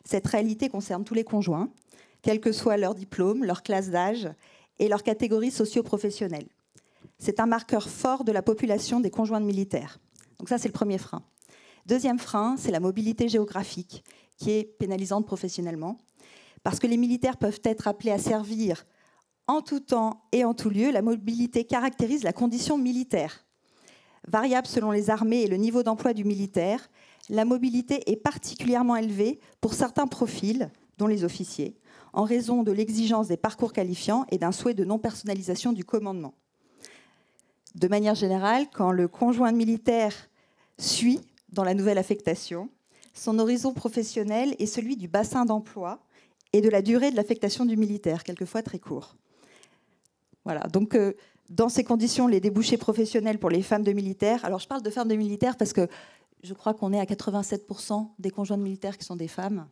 Cette réalité concerne tous les conjoints, quel que soit leur diplôme, leur classe d'âge et leur catégorie socio-professionnelle. C'est un marqueur fort de la population des conjointes militaires. Donc ça, c'est le premier frein. Deuxième frein, c'est la mobilité géographique, qui est pénalisante professionnellement. Parce que les militaires peuvent être appelés à servir en tout temps et en tout lieu, la mobilité caractérise la condition militaire. Variable selon les armées et le niveau d'emploi du militaire, la mobilité est particulièrement élevée pour certains profils, dont les officiers, en raison de l'exigence des parcours qualifiants et d'un souhait de non-personnalisation du commandement. De manière générale, quand le conjoint militaire suit dans la nouvelle affectation, son horizon professionnel est celui du bassin d'emploi et de la durée de l'affectation du militaire, quelquefois très court. Voilà, donc dans ces conditions, les débouchés professionnels pour les femmes de militaires, alors je parle de femmes de militaires parce que je crois qu'on est à 87% des conjoints militaires qui sont des femmes.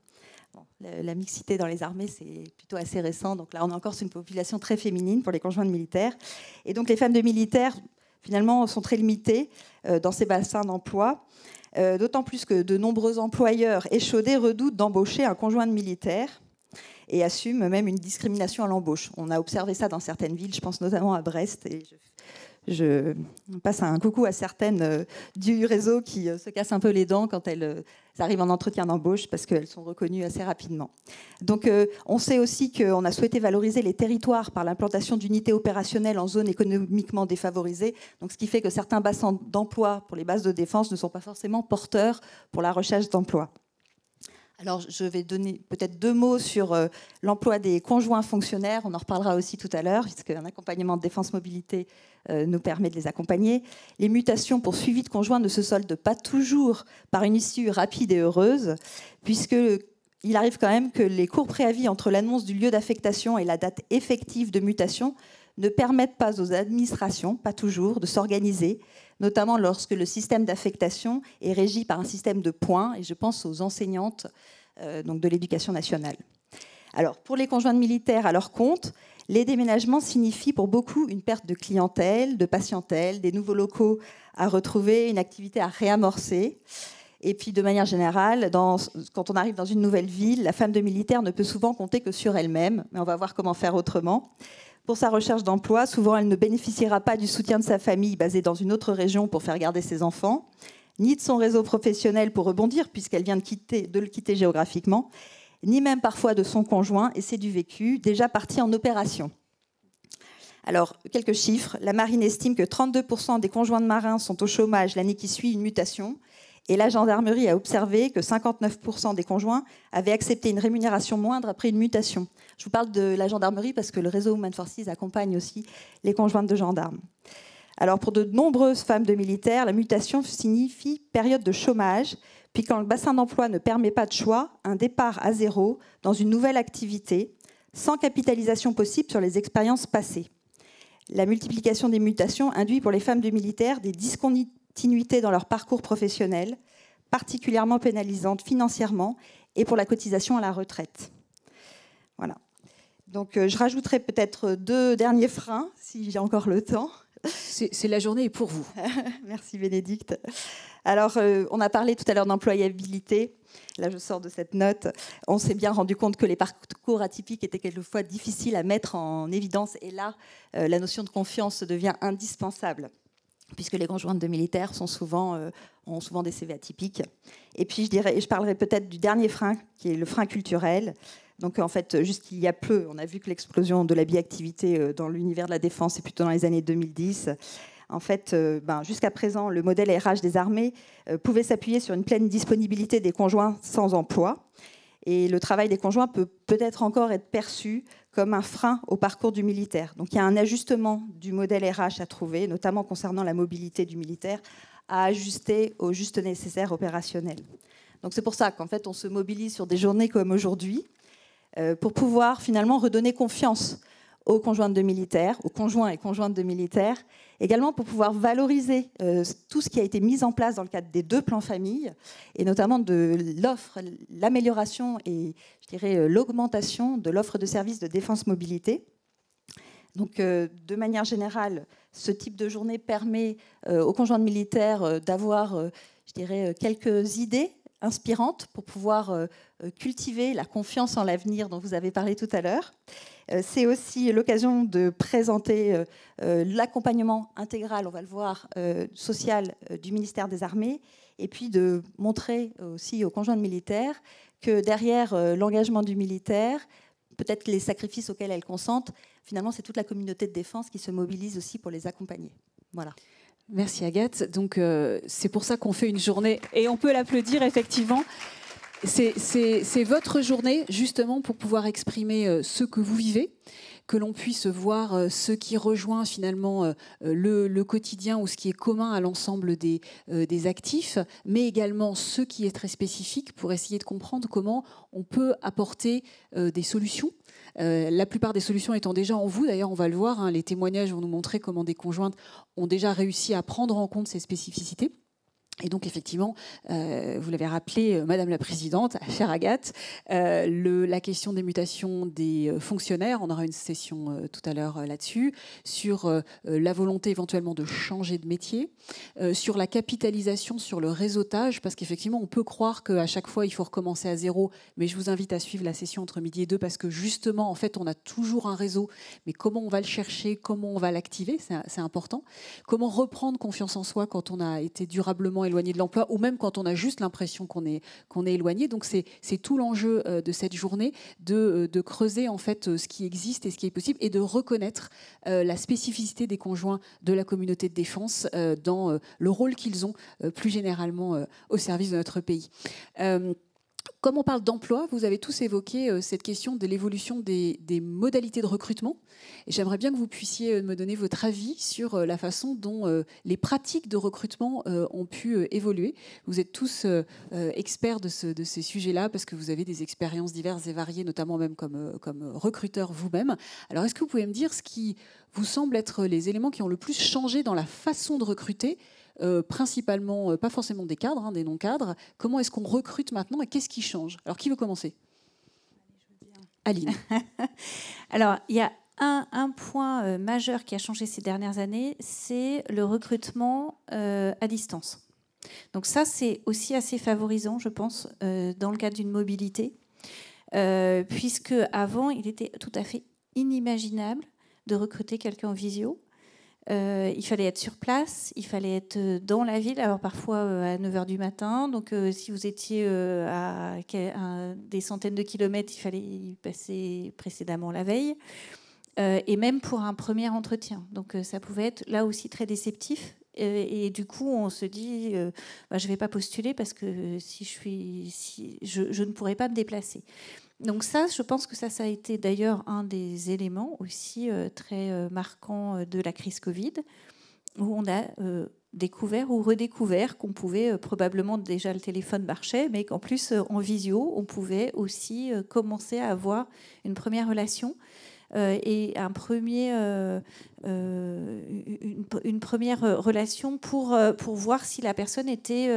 Bon, la mixité dans les armées, c'est plutôt assez récent, donc là on est encore sur une population très féminine pour les conjoints militaires. Et donc les femmes de militaires, finalement, sont très limitées dans ces bassins d'emploi. D'autant plus que de nombreux employeurs échaudés redoutent d'embaucher un conjoint de militaire et assument même une discrimination à l'embauche. On a observé ça dans certaines villes, je pense notamment à Brest. Et je passe un coucou à certaines du réseau qui se cassent un peu les dents quand elles arrivent en entretien d'embauche parce qu'elles sont reconnues assez rapidement. Donc on sait aussi qu'on a souhaité valoriser les territoires par l'implantation d'unités opérationnelles en zones économiquement défavorisées, donc ce qui fait que certains bassins d'emploi pour les bases de défense ne sont pas forcément porteurs pour la recherche d'emploi. Alors, je vais donner peut-être 2 mots sur l'emploi des conjoints fonctionnaires. On en reparlera aussi tout à l'heure, puisqu'un accompagnement de défense mobilité nous permet de les accompagner. Les mutations pour suivi de conjoints ne se soldent pas toujours par une issue rapide et heureuse, puisqu'il arrive quand même que les courts préavis entre l'annonce du lieu d'affectation et la date effective de mutation ne permettent pas aux administrations, pas toujours, de s'organiser, notamment lorsque le système d'affectation est régi par un système de points, et je pense aux enseignantes donc de l'éducation nationale. Alors, pour les conjoints de militaires à leur compte, les déménagements signifient pour beaucoup une perte de clientèle, de patientèle, des nouveaux locaux à retrouver, une activité à réamorcer. Et puis, de manière générale, quand on arrive dans une nouvelle ville, la femme de militaire ne peut souvent compter que sur elle-même, mais on va voir comment faire autrement. Pour sa recherche d'emploi, souvent, elle ne bénéficiera pas du soutien de sa famille basée dans une autre région pour faire garder ses enfants, ni de son réseau professionnel pour rebondir, puisqu'elle vient de le quitter géographiquement, ni même parfois de son conjoint, et c'est du vécu, déjà parti en opération. Alors, quelques chiffres. La marine estime que 32% des conjoints de marins sont au chômage l'année qui suit une mutation, et la gendarmerie a observé que 59% des conjoints avaient accepté une rémunération moindre après une mutation. Je vous parle de la gendarmerie parce que le réseau Women Forces accompagne aussi les conjointes de gendarmes. Alors, pour de nombreuses femmes de militaires, la mutation signifie période de chômage, puis quand le bassin d'emploi ne permet pas de choix, un départ à zéro dans une nouvelle activité, sans capitalisation possible sur les expériences passées. La multiplication des mutations induit pour les femmes de militaires des discontinuités dans leur parcours professionnel, particulièrement pénalisantes financièrement et pour la cotisation à la retraite. Voilà. Donc, je rajouterai peut-être 2 derniers freins, si j'ai encore le temps. C'est la journée pour vous. Merci Bénédicte. Alors, on a parlé tout à l'heure d'employabilité. Là, je sors de cette note. On s'est bien rendu compte que les parcours atypiques étaient quelquefois difficiles à mettre en évidence. Et là, la notion de confiance devient indispensable, puisque les conjointes de militaires ont souvent des CV atypiques. Et puis, je parlerai peut-être du dernier frein, qui est le frein culturel. Donc, en fait, jusqu'il y a peu, on a vu que l'explosion de la biactivité dans l'univers de la défense, c'est plutôt dans les années 2010. En fait, jusqu'à présent, le modèle RH des armées pouvait s'appuyer sur une pleine disponibilité des conjoints sans emploi. Et le travail des conjoints peut peut-être encore être perçu comme un frein au parcours du militaire. Donc, il y a un ajustement du modèle RH à trouver, notamment concernant la mobilité du militaire, à ajuster au juste nécessaire opérationnel. Donc, c'est pour ça qu'en fait, on se mobilise sur des journées comme aujourd'hui, pour pouvoir finalement redonner confiance aux conjointes de militaires, aux conjoints et conjointes de militaires, également pour pouvoir valoriser tout ce qui a été mis en place dans le cadre des 2 plans famille, et notamment de l'offre, l'amélioration et je dirais l'augmentation de l'offre de services de défense mobilité. Donc, de manière générale, ce type de journée permet aux conjoints de militaires d'avoir, je dirais, quelques idées inspirantes pour pouvoir cultiver la confiance en l'avenir dont vous avez parlé tout à l'heure. C'est aussi l'occasion de présenter l'accompagnement intégral, on va le voir, social du ministère des Armées, et puis de montrer aussi aux conjointes militaires que derrière l'engagement du militaire, peut-être les sacrifices auxquels elles consentent, finalement c'est toute la communauté de défense qui se mobilise aussi pour les accompagner. Voilà. Merci Agathe. Donc c'est pour ça qu'on fait une journée et on peut l'applaudir effectivement. C'est votre journée justement pour pouvoir exprimer ce que vous vivez, que l'on puisse voir ce qui rejoint finalement le quotidien ou ce qui est commun à l'ensemble des actifs, mais également ce qui est très spécifique pour essayer de comprendre comment on peut apporter des solutions. La plupart des solutions étant déjà en vous, d'ailleurs on va le voir, hein, les témoignages vont nous montrer comment des conjointes ont déjà réussi à prendre en compte ces spécificités. Et donc, effectivement, vous l'avez rappelé, Madame la Présidente, chère Agathe, la question des mutations des fonctionnaires, on aura une session tout à l'heure là-dessus, sur la volonté éventuellement de changer de métier, sur la capitalisation, sur le réseautage, parce qu'effectivement, on peut croire qu'à chaque fois, il faut recommencer à zéro, mais je vous invite à suivre la session entre midi et 2, parce que justement, en fait, on a toujours un réseau, mais comment on va le chercher, comment on va l'activer, c'est important. Comment reprendre confiance en soi quand on a été durablement éloigné de l'emploi, ou même quand on a juste l'impression qu'on est éloigné. Donc c'est tout l'enjeu de cette journée, de creuser en fait ce qui existe et ce qui est possible, et de reconnaître la spécificité des conjoints de la communauté de défense dans le rôle qu'ils ont plus généralement au service de notre pays. Comme on parle d'emploi, vous avez tous évoqué cette question de l'évolution des modalités de recrutement. Et j'aimerais bien que vous puissiez me donner votre avis sur la façon dont les pratiques de recrutement ont pu évoluer. Vous êtes tous experts de ces sujets-là parce que vous avez des expériences diverses et variées, notamment même comme recruteur vous-même. Alors, est-ce que vous pouvez me dire ce qui vous semble être les éléments qui ont le plus changé dans la façon de recruter ? Principalement, pas forcément des cadres, des non-cadres. Comment est-ce qu'on recrute maintenant et qu'est-ce qui change? Alors, qui veut commencer? Aline. Alors, il y a un point majeur qui a changé ces dernières années, c'est le recrutement à distance. Donc ça, c'est aussi assez favorisant, je pense, dans le cadre d'une mobilité, puisque avant, il était tout à fait inimaginable de recruter quelqu'un en visio. Il fallait être sur place, il fallait être dans la ville, alors parfois à 9h du matin. Donc si vous étiez à des centaines de kilomètres, il fallait y passer précédemment la veille. Et même pour un premier entretien. Donc ça pouvait être là aussi très déceptif. Et du coup, on se dit, je ne vais pas postuler parce que je ne pourrai pas me déplacer. Donc ça, je pense que ça a été d'ailleurs un des éléments aussi très marquants de la crise Covid, où on a découvert ou redécouvert qu'on pouvait probablement déjà le téléphone marchait, mais qu'en plus en visio, on pouvait aussi commencer à avoir une première relation. Et une première relation pour voir si la personne était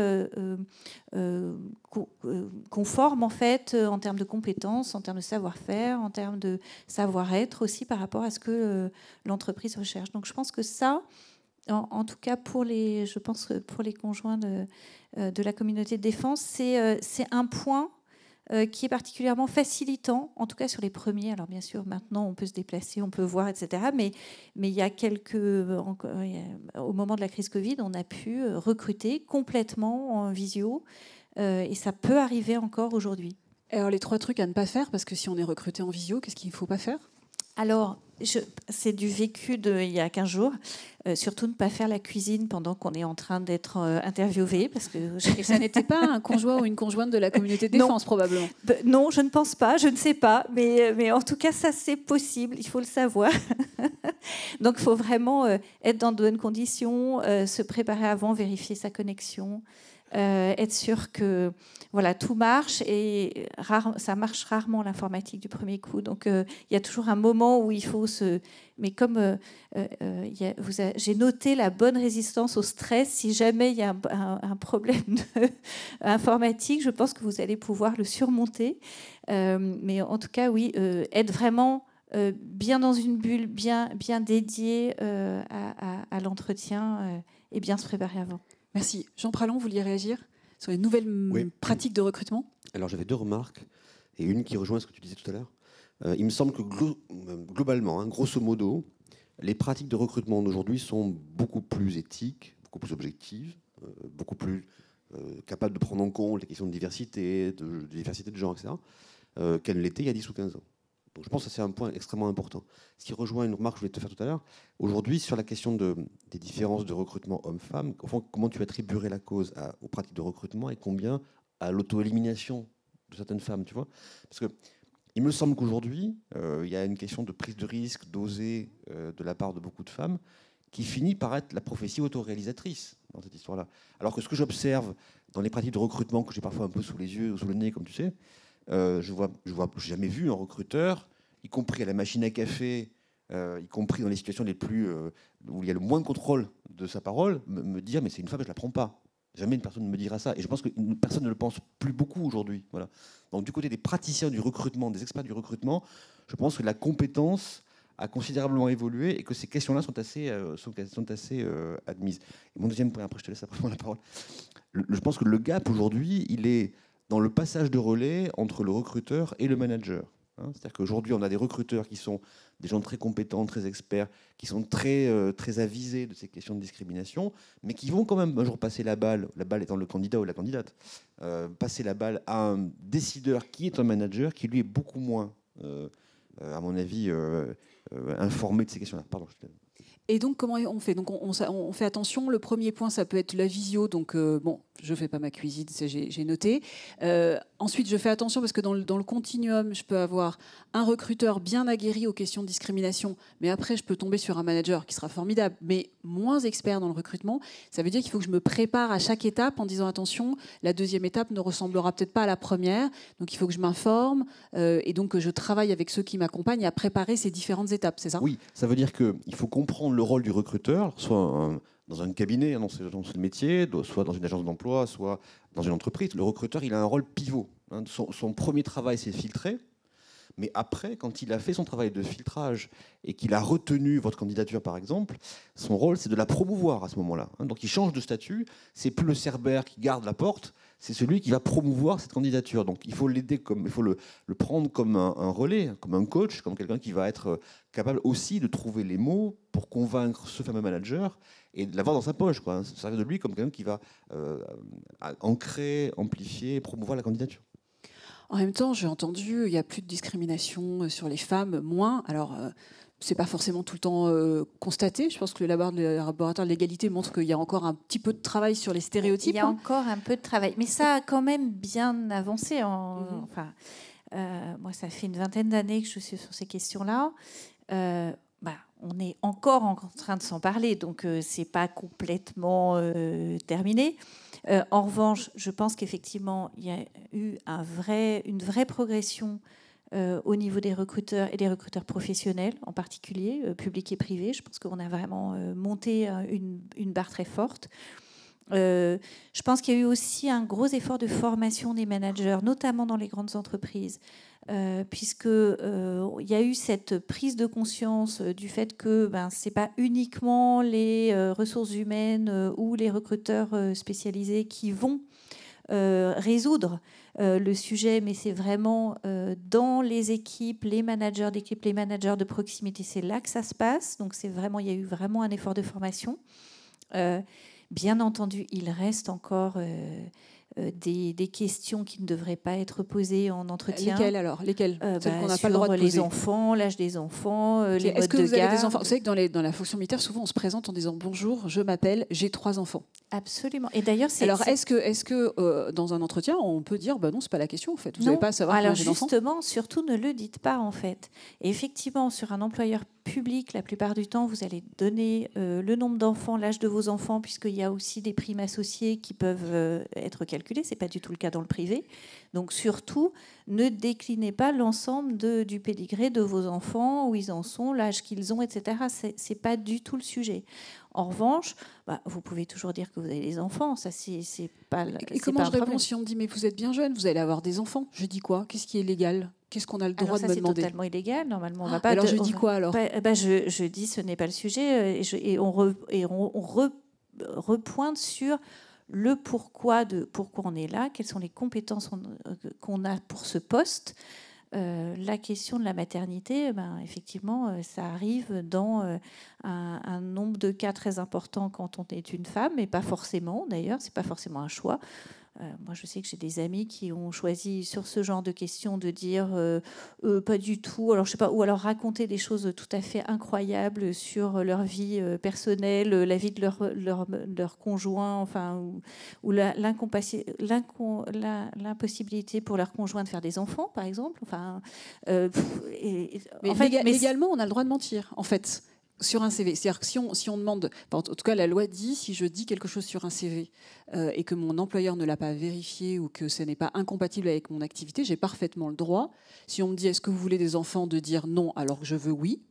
conforme en fait en termes de compétences, en termes de savoir-faire, en termes de savoir-être aussi par rapport à ce que l'entreprise recherche. Donc je pense que ça, en tout cas pour les conjoints de la communauté de défense, c'est un point qui est particulièrement facilitant, en tout cas sur les premiers. Alors bien sûr, maintenant, on peut se déplacer, on peut voir, etc. Mais il y a au moment de la crise Covid, on a pu recruter complètement en visio. Et ça peut arriver encore aujourd'hui. Alors les 3 trucs à ne pas faire, parce que si on est recruté en visio, qu'est-ce qu'il ne faut pas faire? Alors, c'est du vécu il y a 15 jours. Surtout ne pas faire la cuisine pendant qu'on est en train d'être interviewé. Parce que Et ça n'était pas un conjoint ou une conjointe de la communauté de défense, probablement? Non, je ne pense pas, je ne sais pas. Mais en tout cas, ça, c'est possible, il faut le savoir. Donc, il faut vraiment être dans de bonnes conditions, se préparer avant, vérifier sa connexion. Être sûr que voilà, tout marche, et ça marche rarement l'informatique du premier coup. Donc il y a toujours un moment où il faut se... Mais comme j'ai noté la bonne résistance au stress, si jamais il y a un problème informatique, je pense que vous allez pouvoir le surmonter. Mais en tout cas, oui, être vraiment bien dans une bulle, bien dédiée à l'entretien et bien se préparer avant. Merci. Jean Pralon, vous vouliez réagir sur les nouvelles pratiques de recrutement? Alors j'avais 2 remarques, et une qui rejoint ce que tu disais tout à l'heure. Il me semble que globalement, grosso modo, les pratiques de recrutement d'aujourd'hui sont beaucoup plus éthiques, beaucoup plus objectives, beaucoup plus capables de prendre en compte les questions de diversité de genre, etc., qu'elles l'étaient il y a 10 ou 15 ans. Donc je pense que c'est un point extrêmement important. Ce qui rejoint une remarque que je voulais te faire tout à l'heure. Aujourd'hui, sur la question des différences de recrutement homme-femme, au fond, comment tu attribuerais la cause aux pratiques de recrutement et combien à l'auto-élimination de certaines femmes, tu vois? Parce que il me semble qu'aujourd'hui, il y a une question de prise de risque, d'oser de la part de beaucoup de femmes, qui finit par être la prophétie autoréalisatrice dans cette histoire-là. Alors que ce que j'observe dans les pratiques de recrutement, que j'ai parfois un peu sous les yeux ou sous le nez, comme tu sais, je n'ai jamais vu un recruteur, y compris à la machine à café, y compris dans les situations les plus où il y a le moins de contrôle de sa parole, me dire mais c'est une femme, je ne la prends pas. Jamais une personne ne me dira ça. Et je pense qu'une personne ne le pense plus beaucoup aujourd'hui. Voilà. Donc du côté des praticiens du recrutement, des experts du recrutement, je pense que la compétence a considérablement évolué et que ces questions-là sont assez admises. Et mon deuxième point, après je te laisse prendre la parole, je pense que le gap aujourd'hui, il est dans le passage de relais entre le recruteur et le manager. C'est-à-dire qu'aujourd'hui, on a des recruteurs qui sont des gens très compétents, très experts, qui sont très avisés de ces questions de discrimination, mais qui vont quand même un jour passer la balle étant le candidat ou la candidate, passer la balle à un décideur qui est un manager, qui lui est beaucoup moins, à mon avis, informé de ces questions-là. Pardon. Et donc, comment on fait? Donc, on fait attention. Le premier point, ça peut être la visio. Donc, bon, je ne fais pas ma cuisine, j'ai noté. Ensuite, je fais attention parce que dans le continuum, je peux avoir un recruteur bien aguerri aux questions de discrimination, mais après, je peux tomber sur un manager qui sera formidable, mais moins expert dans le recrutement. Ça veut dire qu'il faut que je me prépare à chaque étape en disant, attention, la deuxième étape ne ressemblera peut-être pas à la première. Donc, il faut que je m'informe et donc que je travaille avec ceux qui m'accompagnent à préparer ces différentes étapes, c'est ça? Oui, ça veut dire qu'il faut comprendre le rôle du recruteur, soit dans un cabinet, dans ce métier, soit dans une agence d'emploi, soit dans une entreprise. Le recruteur, il a un rôle pivot. Son premier travail, c'est filtrer. Mais après, quand il a fait son travail de filtrage et qu'il a retenu votre candidature, par exemple, son rôle, c'est de la promouvoir à ce moment-là. Donc il change de statut. C'est plus le cerbère qui garde la porte, c'est celui qui va promouvoir cette candidature. Donc il faut l'aider, il faut le prendre comme un relais, comme un coach, comme quelqu'un qui va être capable aussi de trouver les mots pour convaincre ce fameux manager et de l'avoir dans sa poche, quoi. Se servir de lui comme quelqu'un qui va ancrer, amplifier, promouvoir la candidature. En même temps, j'ai entendu, il n'y a plus de discrimination sur les femmes, moins. Alors, ce n'est pas forcément tout le temps constaté. Je pense que le laboratoire de l'égalité montre qu'il y a encore un petit peu de travail sur les stéréotypes. Il y a encore un peu de travail. Mais ça a quand même bien avancé. Enfin, moi, ça fait une vingtaine d'années que je suis sur ces questions-là. On est encore en train de s'en parler, donc ce n'est pas complètement terminé. En revanche, je pense qu'effectivement, il y a eu une vraie progression au niveau des recruteurs et des recruteurs professionnels, en particulier, publics et privés. Je pense qu'on a vraiment monté une barre très forte. Je pense qu'il y a eu aussi un gros effort de formation des managers, notamment dans les grandes entreprises, puisqu'il y a eu cette prise de conscience du fait que ce n'est pas uniquement les ressources humaines ou les recruteurs spécialisés qui vont résoudre le sujet, mais c'est vraiment dans les équipes, les managers d'équipe, les managers de proximité, c'est là que ça se passe. Donc il y a eu vraiment un effort de formation. Bien entendu, il reste encore des questions qui ne devraient pas être posées en entretien. Lesquelles alors? Lesquelles? Celles qu'on n'a pas le droit de poser. Les enfants, l'âge des enfants, les modes de garde. Est-ce que vous avez des enfants? Vous savez que dans la fonction militaire, souvent on se présente en disant bonjour, je m'appelle, j'ai 3 enfants. Absolument. Et d'ailleurs, est-ce que dans un entretien, on peut dire non, c'est pas la question en fait. Vous n'avez pas à savoir alors combien j'ai d'enfants. Justement, surtout ne le dites pas en fait. Et effectivement, sur un employeur public, la plupart du temps, vous allez donner le nombre d'enfants, l'âge de vos enfants, puisqu'il y a aussi des primes associées qui peuvent être calculées. C'est pas du tout le cas dans le privé. Donc surtout, ne déclinez pas l'ensemble du pédigré de vos enfants, où ils en sont, l'âge qu'ils ont, etc. C'est pas du tout le sujet. En revanche, vous pouvez toujours dire que vous avez des enfants, ça c'est pas. Et comment je réponds si on me dit mais vous êtes bien jeune, vous allez avoir des enfants? Je dis quoi? Qu'est-ce qui est légal? Qu'est-ce qu'on a le droit de me demander? C'est totalement illégal. Normalement, on va pas. Alors je dis quoi alors? Je dis ce n'est pas le sujet et on repointe sur le pourquoi on est là, quelles sont les compétences qu'on a pour ce poste. La question de la maternité, effectivement, ça arrive dans un nombre de cas très important quand on est une femme, mais pas forcément d'ailleurs, c'est pas forcément un choix. Moi, je sais que j'ai des amis qui ont choisi sur ce genre de questions de dire pas du tout, alors je sais pas, ou alors raconter des choses tout à fait incroyables sur leur vie personnelle, la vie de leur conjoint, enfin, ou l'impossibilité pour leur conjoint de faire des enfants, par exemple. Enfin, légalement, on a le droit de mentir, en fait. Sur un CV, c'est-à-dire que si on demande, en tout cas la loi dit, si je dis quelque chose sur un CV et que mon employeur ne l'a pas vérifié ou que ce n'est pas incompatible avec mon activité, j'ai parfaitement le droit. Si on me dit est-ce que vous voulez des enfants, de dire non alors que je veux oui.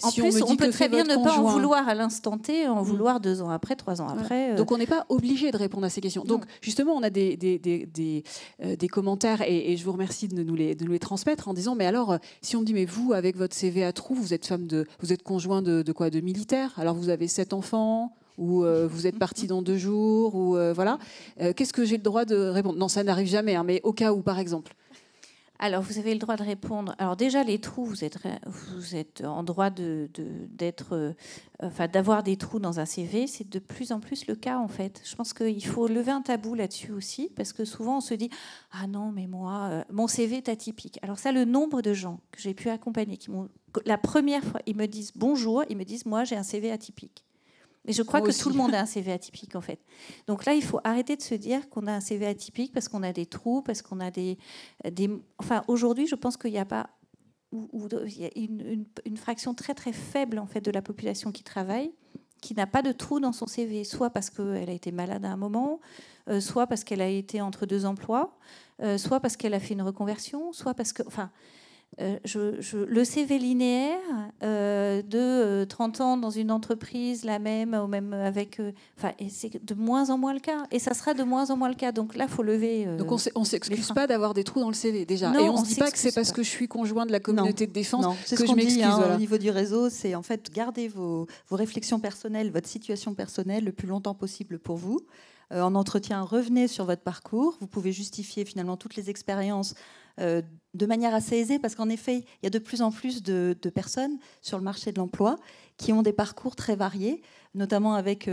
En plus, on peut très bien ne pas en vouloir à l'instant T, en vouloir 2 ans après, 3 ans après. Donc on n'est pas obligé de répondre à ces questions. Donc justement, on a des commentaires et je vous remercie de nous les transmettre en disant mais alors si on me dit mais vous avec votre CV à trous, vous êtes conjoint de quoi, de militaire, alors vous avez 7 enfants ou vous êtes parti dans 2 jours ou voilà. Qu'est-ce que j'ai le droit de répondre? Non, ça n'arrive jamais, mais au cas où par exemple. Alors, vous avez le droit de répondre. Alors déjà, les trous, vous êtes en droit d'avoir des trous dans un CV. C'est de plus en plus le cas, en fait. Je pense qu'il faut lever un tabou là-dessus aussi, parce que souvent, on se dit « Ah non, mais moi, mon CV est atypique ». Alors ça, le nombre de gens que j'ai pu accompagner, la première fois, ils me disent « Bonjour », ils me disent « Moi, j'ai un CV atypique ». Et je crois que tout le monde a un CV atypique, en fait. Donc là, il faut arrêter de se dire qu'on a un CV atypique parce qu'on a des trous, parce qu'on a des... Enfin, aujourd'hui, je pense qu'il n'y a pas... il y a une fraction très, très faible, en fait, de la population qui travaille, qui n'a pas de trou dans son CV, soit parce qu'elle a été malade à un moment, soit parce qu'elle a été entre deux emplois, soit parce qu'elle a fait une reconversion, soit parce que... Enfin, le CV linéaire de 30 ans dans une entreprise, la même, ou même avec... c'est de moins en moins le cas. Et ça sera de moins en moins le cas. Donc là, il faut lever... Donc on ne s'excuse pas d'avoir des trous dans le CV, déjà. Non, et on ne se dit pas que c'est parce que je suis conjoint de la communauté de défense c'est que ce je m'excuse. Au niveau du réseau, c'est en fait garder vos réflexions personnelles, votre situation personnelle le plus longtemps possible pour vous. En entretien, revenez sur votre parcours. Vous pouvez justifier finalement toutes les expériences de manière assez aisée, parce qu'en effet, il y a de plus en plus de personnes sur le marché de l'emploi qui ont des parcours très variés, notamment avec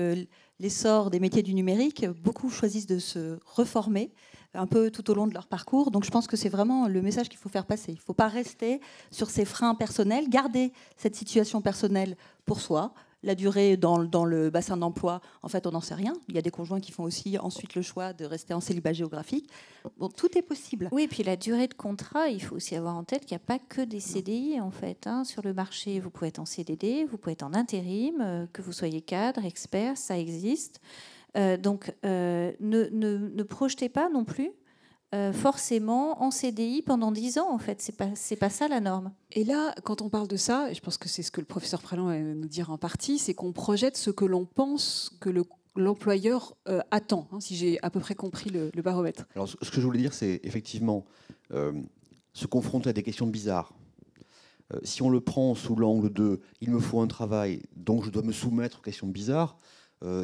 l'essor des métiers du numérique. Beaucoup choisissent de se reformer un peu tout au long de leur parcours. Donc je pense que c'est vraiment le message qu'il faut faire passer. Il ne faut pas rester sur ses freins personnels, garder cette situation personnelle pour soi. La durée dans le bassin d'emploi, en fait, on n'en sait rien. Il y a des conjoints qui font aussi ensuite le choix de rester en célibat géographique. Bon, tout est possible. Oui, et puis la durée de contrat, il faut aussi avoir en tête qu'il n'y a pas que des CDI, en fait. Sur le marché, vous pouvez être en CDD, vous pouvez être en intérim, que vous soyez cadre, expert, ça existe. Donc, ne projetez pas non plus forcément en CDI pendant 10 ans, en fait. C'est pas ça la norme. Et là, quand on parle de ça, et je pense que c'est ce que le professeur Prélin va nous dire en partie, c'est qu'on projette ce que l'on pense que l'employeur attend, si j'ai à peu près compris le baromètre. Alors, ce que je voulais dire, c'est effectivement se confronter à des questions bizarres. Si on le prend sous l'angle de « il me faut un travail, donc je dois me soumettre aux questions bizarres »,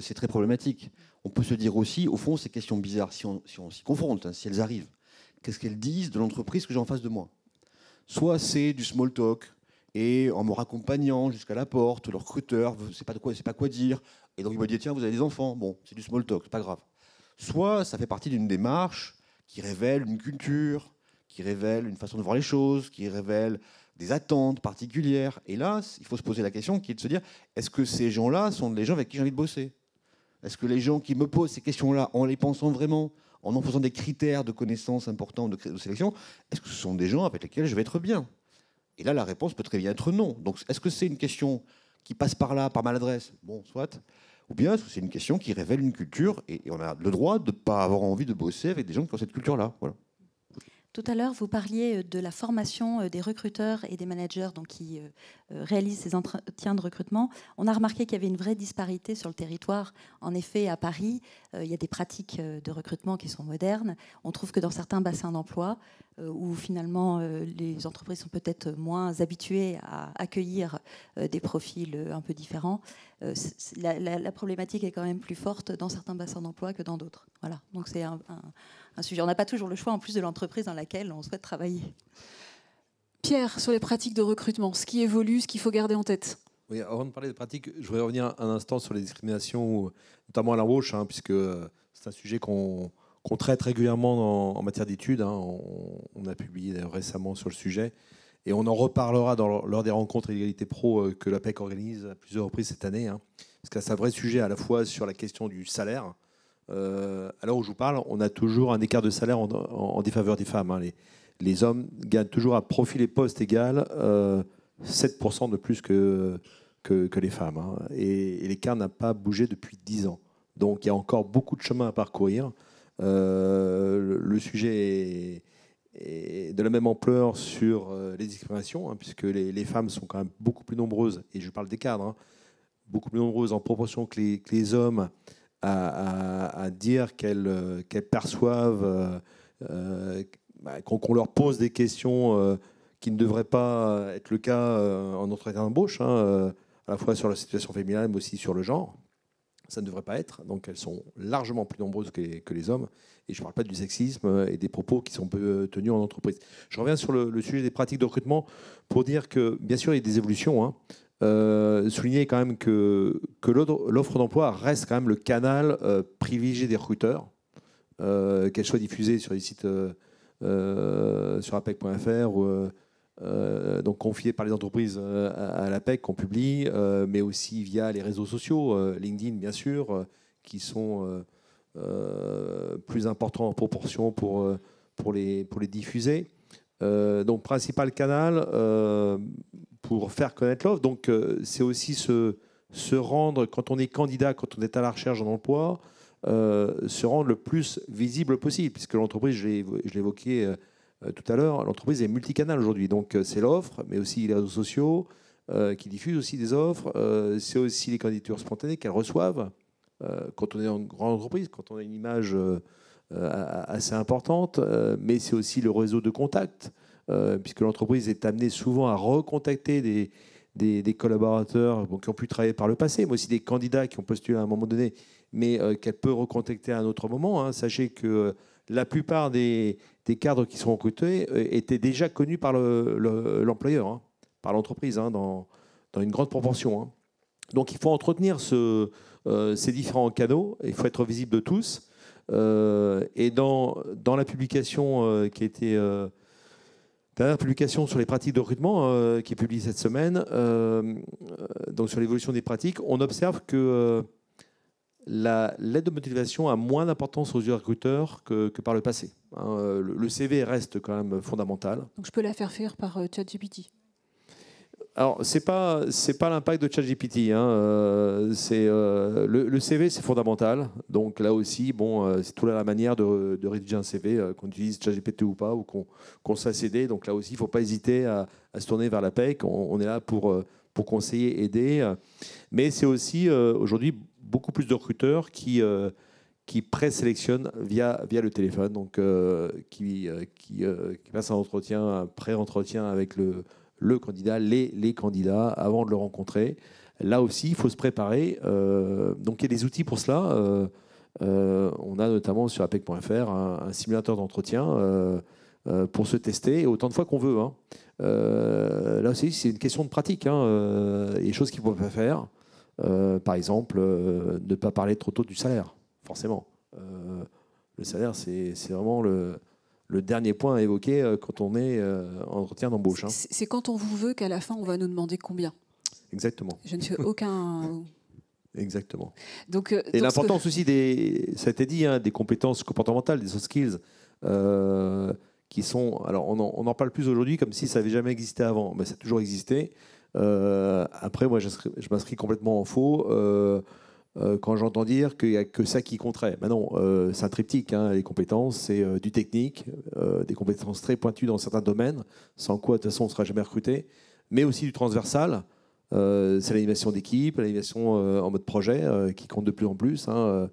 c'est très problématique. On peut se dire aussi, au fond, ces questions bizarres, si on s'y confronte, si elles arrivent, qu'est-ce qu'elles disent de l'entreprise que j'ai en face de moi? Soit c'est du small talk, et en me raccompagnant jusqu'à la porte, le recruteur ne sait pas quoi dire, et donc il me dit tiens, vous avez des enfants, bon, c'est du small talk, c'est pas grave. Soit ça fait partie d'une démarche qui révèle une culture, qui révèle une façon de voir les choses, qui révèle des attentes particulières. Et là, il faut se poser la question qui est de se dire, est-ce que ces gens-là sont les gens avec qui j'ai envie de bosser? Est-ce que les gens qui me posent ces questions-là, en les pensant vraiment, en faisant des critères de connaissances importants, de sélection, est-ce que ce sont des gens avec lesquels je vais être bien? Et là, la réponse peut très bien être non. Donc, est-ce que c'est une question qui passe par là, par maladresse? Bon, soit. Ou bien est-ce que c'est une question qui révèle une culture et on a le droit de ne pas avoir envie de bosser avec des gens qui ont cette culture-là. Voilà. Tout à l'heure, vous parliez de la formation des recruteurs et des managers donc, qui réalisent ces entretiens de recrutement. On a remarqué qu'il y avait une vraie disparité sur le territoire. En effet, à Paris, il y a des pratiques de recrutement qui sont modernes. On trouve que dans certains bassins d'emploi, où finalement les entreprises sont peut-être moins habituées à accueillir des profils un peu différents, la problématique est quand même plus forte dans certains bassins d'emploi que dans d'autres. Voilà. Donc c'est un sujet. On n'a pas toujours le choix en plus de l'entreprise dans laquelle on souhaite travailler. Pierre, sur les pratiques de recrutement, ce qui évolue, ce qu'il faut garder en tête. Oui, avant de parler de pratiques, je voudrais revenir un instant sur les discriminations, notamment à l'embauche, puisque c'est un sujet qu'on traite régulièrement en matière d'études. On a publié récemment sur le sujet. Et on en reparlera lors des rencontres Égalité Pro que l'APEC organise à plusieurs reprises cette année. Parce que c'est un vrai sujet à la fois sur la question du salaire. À l'heure où je vous parle, on a toujours un écart de salaire en défaveur des femmes. Les hommes gagnent toujours à profil et poste égal 7% de plus que les femmes. Et l'écart n'a pas bougé depuis 10 ans. Donc il y a encore beaucoup de chemin à parcourir. Le sujet est de la même ampleur sur les discriminations, puisque les femmes sont quand même beaucoup plus nombreuses, et je parle des cadres, beaucoup plus nombreuses en proportion que les hommes à dire qu'elles perçoivent, qu'on leur pose des questions qui ne devraient pas être le cas en entretien d'embauche, à la fois sur la situation féminine, mais aussi sur le genre. ça ne devrait pas être. Donc elles sont largement plus nombreuses que les hommes. Et je ne parle pas du sexisme et des propos qui sont peu tenus en entreprise. Je reviens sur le sujet des pratiques de recrutement pour dire que, bien sûr, il y a des évolutions. Souligner quand même que l'offre d'emploi reste quand même le canal privilégié des recruteurs, qu'elle soit diffusée sur les sites sur apec.fr ou donc confiée par les entreprises à l'APEC qu'on publie, mais aussi via les réseaux sociaux, LinkedIn bien sûr, qui sont plus importants en proportion pour les diffuser. Donc principal canal pour faire connaître l'offre. Donc c'est aussi se rendre, quand on est candidat, quand on est à la recherche d'un emploi, se rendre le plus visible possible, puisque l'entreprise, je l'évoquais tout à l'heure, l'entreprise est multicanal aujourd'hui. Donc c'est l'offre, mais aussi les réseaux sociaux qui diffusent aussi des offres. C'est aussi les candidatures spontanées qu'elles reçoivent quand on est en grande entreprise, quand on a une image assez importante, mais c'est aussi le réseau de contacts, puisque l'entreprise est amenée souvent à recontacter des collaborateurs qui ont pu travailler par le passé, mais aussi des candidats qui ont postulé à un moment donné, mais qu'elle peut recontacter à un autre moment. Sachez que la plupart des cadres qui sont recrutés étaient déjà connus par l'employeur, par l'entreprise, dans une grande proportion. Donc il faut entretenir ces différents canaux, il faut être visible de tous. Et dans la publication qui a été... dernière publication sur les pratiques de recrutement qui est publiée cette semaine, donc sur l'évolution des pratiques, on observe que l'aide de motivation a moins d'importance aux yeux des recruteurs que par le passé. Le CV reste quand même fondamental. Donc je peux la faire par ChatGPT. Alors, c'est pas l'impact de ChatGPT. Le CV, c'est fondamental. Donc là aussi, c'est toute la manière de rédiger un CV, qu'on utilise ChatGPT ou pas, ou qu'on se fasse aider. Donc là aussi, il ne faut pas hésiter à se tourner vers l'APEC. On est là pour conseiller, aider. Mais c'est aussi aujourd'hui beaucoup plus de recruteurs qui présélectionnent via le téléphone, donc qui passent un pré-entretien avec le candidat, les candidats, avant de le rencontrer. Là aussi, il faut se préparer. Donc, il y a des outils pour cela. On a notamment sur apec.fr un simulateur d'entretien pour se tester autant de fois qu'on veut. Là aussi, c'est une question de pratique. Il y a des choses qu'il ne faut pas faire. Par exemple, ne pas parler trop tôt du salaire, forcément. Le salaire, c'est vraiment le dernier point à évoquer quand on est en entretien d'embauche. C'est quand on vous veut qu'à la fin, on va nous demander combien. Exactement. Je ne suis aucun... Exactement. Et l'importance aussi, ça a été dit, des compétences comportementales, des soft skills, qui sont... Alors, on en parle plus aujourd'hui comme si ça n'avait jamais existé avant. Mais ça a toujours existé. Après, moi, je m'inscris complètement en faux quand j'entends dire qu'il n'y a que ça qui compterait. Ben non, c'est un triptyque. Les compétences, c'est du technique, des compétences très pointues dans certains domaines, sans quoi, de toute façon, on ne sera jamais recruté, mais aussi du transversal. C'est l'animation d'équipe, l'animation en mode projet qui compte de plus en plus. On ne